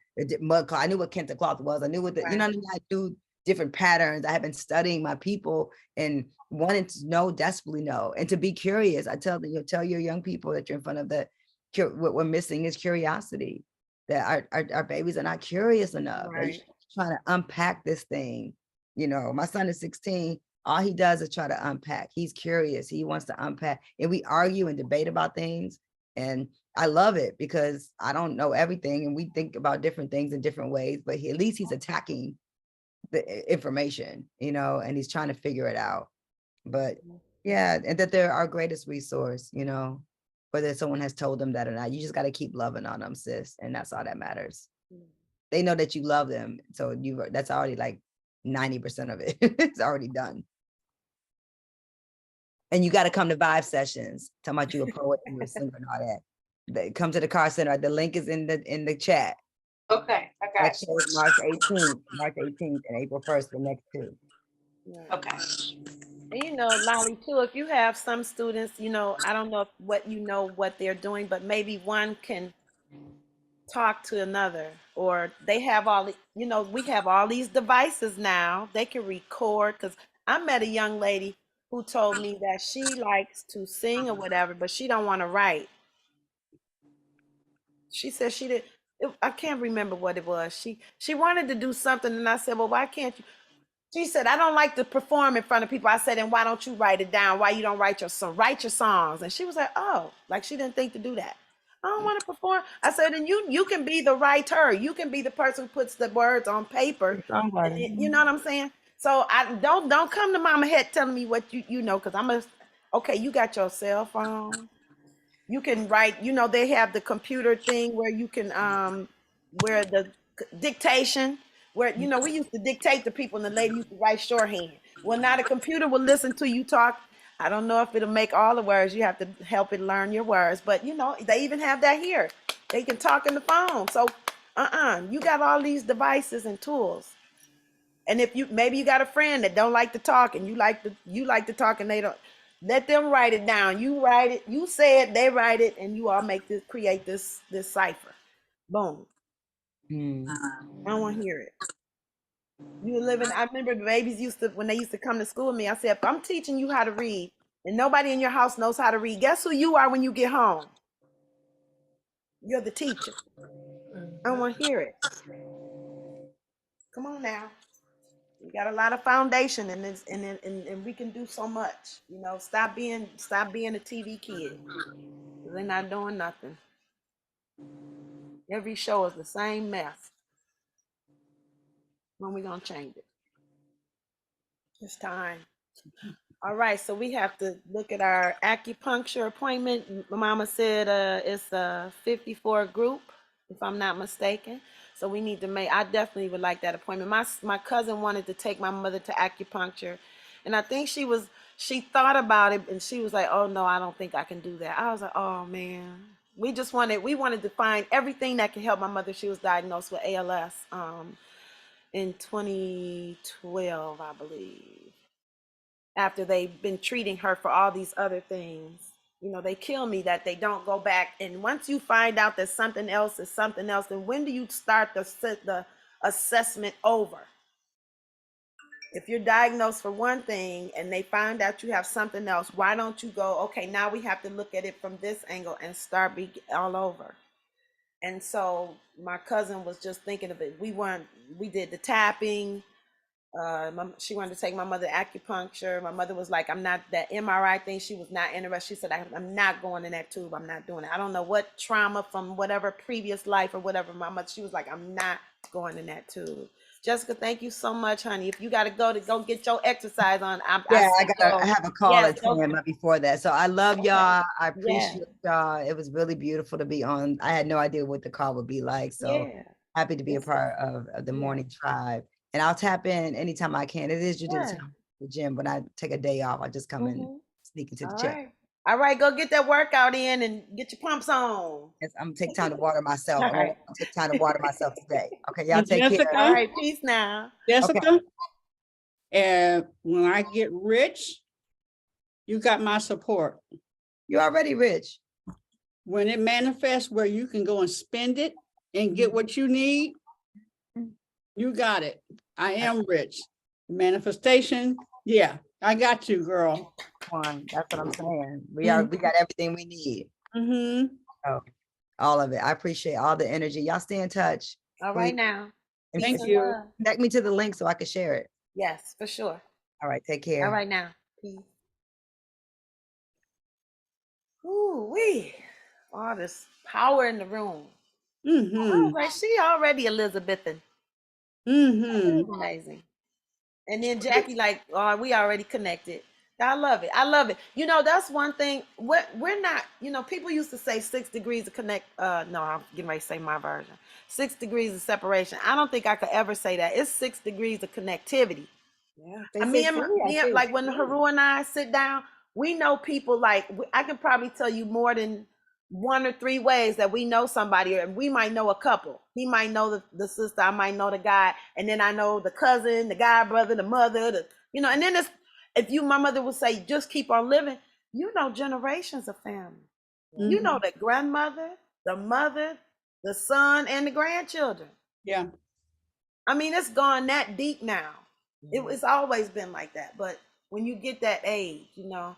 mud cloth. I knew what Kenta cloth was. I knew what you know what I mean? I knew different patterns. I had been studying my people and wanted to know, desperately know, and to be curious. I tell your young people that you're in front of that what we're missing is curiosity. That our babies are not curious enough. Right. Trying to unpack this thing. You know, my son is 16. All he does is try to unpack. He's curious. He wants to unpack. And we argue and debate about things. And I love it because I don't know everything. And we think about different things in different ways, but at least he's attacking the information, you know, and he's trying to figure it out. But yeah, and that they're our greatest resource, you know, whether someone has told them that or not. You just got to keep loving on them, sis. And that's all that matters. They know that you love them. So that's already like 90% of it. It's already done. And you got to come to Vibe Sessions. Talking about you a poet and you're a singer and all that. Come to the Car Center. The link is in the chat. Okay, I got you. March 18th and April 1st, the next two. Okay. And you know, Lolly, too, if you have some students, you know, I don't know what they're doing, but maybe one can talk to another, or they have all the, you know, we have all these devices now. They can record, because I met a young lady who told me that she likes to sing or whatever, but she don't want to write. She said she did. I can't remember what it was. She wanted to do something, and I said, well, why can't you? She said, I don't like to perform in front of people. I said, and why don't you write it down? Why you don't write your songs? And she was like, oh, like she didn't think to do that. I don't want to perform. I said, and you can be the writer. You can be the person who puts the words on paper. You know what I'm saying? So I don't come to mama head telling me what you know, because okay, you got your cell phone. You can write, you know, they have the computer thing where you can where the dictation, where, you know, we used to dictate to people and the lady used to write shorthand. Well, now the computer will listen to you talk. I don't know if it'll make all the words. You have to help it learn your words. But, you know, they even have that here. They can talk in the phone. So, you got all these devices and tools. And if maybe you got a friend that don't like to talk and you like to talk and they don't, let them write it down. You write it, you say it, they write it, and you all create this cipher. Boom. I don't want to hear it. I remember the babies when they used to come to school with me, I said, if I'm teaching you how to read and nobody in your house knows how to read, guess who you are when you get home? You're the teacher. I don't want to hear it. Come on now. We got a lot of foundation in this, and we can do so much. You know, stop being a TV kid. They're not doing nothing. Every show is the same mess. When we gonna change it? It's time. All right, so we have to look at our acupuncture appointment. Mama said it's a 54 group, if I'm not mistaken. So we need to I definitely would like that appointment. My cousin wanted to take my mother to acupuncture, and I think she thought about it and she was like, oh no, I don't think I can do that. I was like, oh man. We wanted to find everything that could help my mother. She was diagnosed with ALS in 2012, I believe. After they've been treating her for all these other things. You know, they kill me that they don't go back. And once you find out that something else is something else, then when do you start the assessment over? If you're diagnosed for one thing and they find out you have something else, why don't you go, okay, now we have to look at it from this angle and start all over? And so my cousin was just thinking of it. We did the tapping. She wanted to take my mother acupuncture. My mother was like, I'm not that MRI thing. She was not interested. She said, I'm not going in that tube. I'm not doing it. I don't know what trauma from whatever previous life or whatever. My mother, she was like, I'm not going in that tube. Jessica, thank you so much, honey. If you got to go get your exercise on, I have a call at 10 but before that. So I love y'all. I appreciate y'all. It was really beautiful to be on. I had no idea what the call would be like. So happy to be a part of the morning tribe. And I'll tap in anytime I can. It is usually the gym. When I take a day off, I just come and sneak into the chat. All right, go get that workout in and get your pumps on. Yes, I'm gonna take time to water myself. I'm gonna take time to water myself today. Okay, y'all take Jessica, care. All right, peace now. Jessica, and when I get rich, you got my support. You're already rich. When it manifests where you can go and spend it and get what you need, you got it. I am rich. Manifestation, yeah, I got you, girl. That's what I'm saying. We got everything we need. Oh, all of it. I appreciate all the energy. Y'all stay in touch. All right now. Thank you. Connect me to the link so I can share it. Yes, for sure. All right, take care. All right now. Peace. Ooh-wee. All this power in the room. Right, she already Elizabethan. Amazing. And then Jackie, like, oh, we already connected. I love it. I love it. You know, that's one thing. We're not, you know, people used to say 6 degrees of connect. No, I'm getting ready to say my version. 6 degrees of separation. I don't think I could ever say that. It's 6 degrees of connectivity. Yeah. Like when Haru and I sit down, we know people like, I can probably tell you more than 1 or 3 ways that we know somebody, or we might know a couple. He might know the sister, I might know the guy, and then I know the cousin, the guy brother, the mother, you know, and then it's, my mother would say, just keep on living, you know, generations of family. You know, the grandmother, the mother, the son, and the grandchildren. Yeah. I mean, it's gone that deep now. It's always been like that. But when you get that age, you know,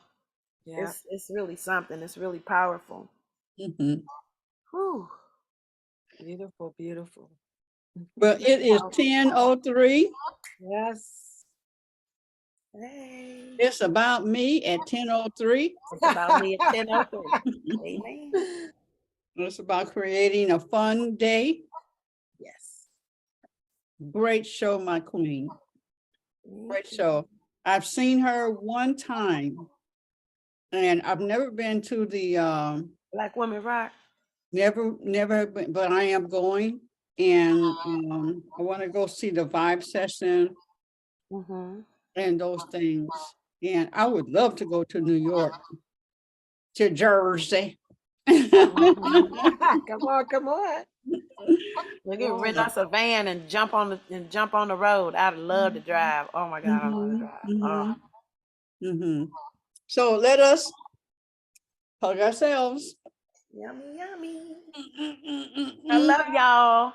it's really something. It's really powerful. Whew. Beautiful, beautiful. Well, it is 10:03. Yes. Hey. It's about me at 10:03. It's about me at 10:03. Amen. It's about creating a fun day. Yes. Great show, my queen. Great show. I've seen her one time, and I've never been to the Black Women Rock. Never been, but I am going, and I want to go see the vibe session and those things. And I would love to go to New York, to Jersey. Come on. We can rent us a van and jump on the road. I'd love to drive. Oh my God, I love to drive. So let us hug ourselves. Yummy, yummy. I love y'all.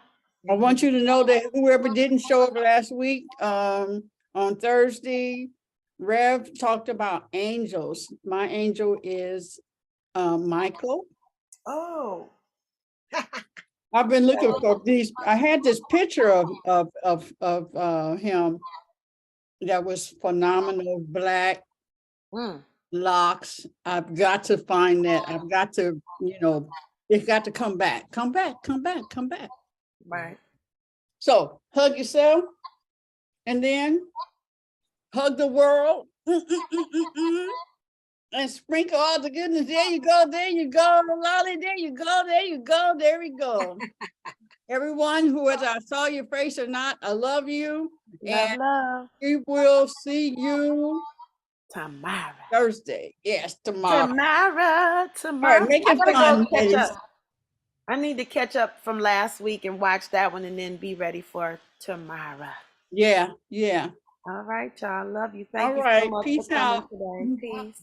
I want you to know that whoever didn't show up last week, on Thursday, Rev talked about angels. My angel is Michael. Oh. I've been looking for these. I had this picture of him that was phenomenal, black locks. I've got to find that. I've got to, you know, it's got to come back. Come back. Right. So hug yourself and then hug the world. And sprinkle all the goodness. There you go, Lolly, there you go. Everyone who, whether I saw your face or not, I love you. Love. We will see you tomorrow. Thursday. Yes, tomorrow. Tomorrow. All right, make it fun, ladies. I need to catch up from last week and watch that one and then be ready for tomorrow. Yeah. All right, y'all. Love you. Thank you so much Peace for coming out. today. Peace.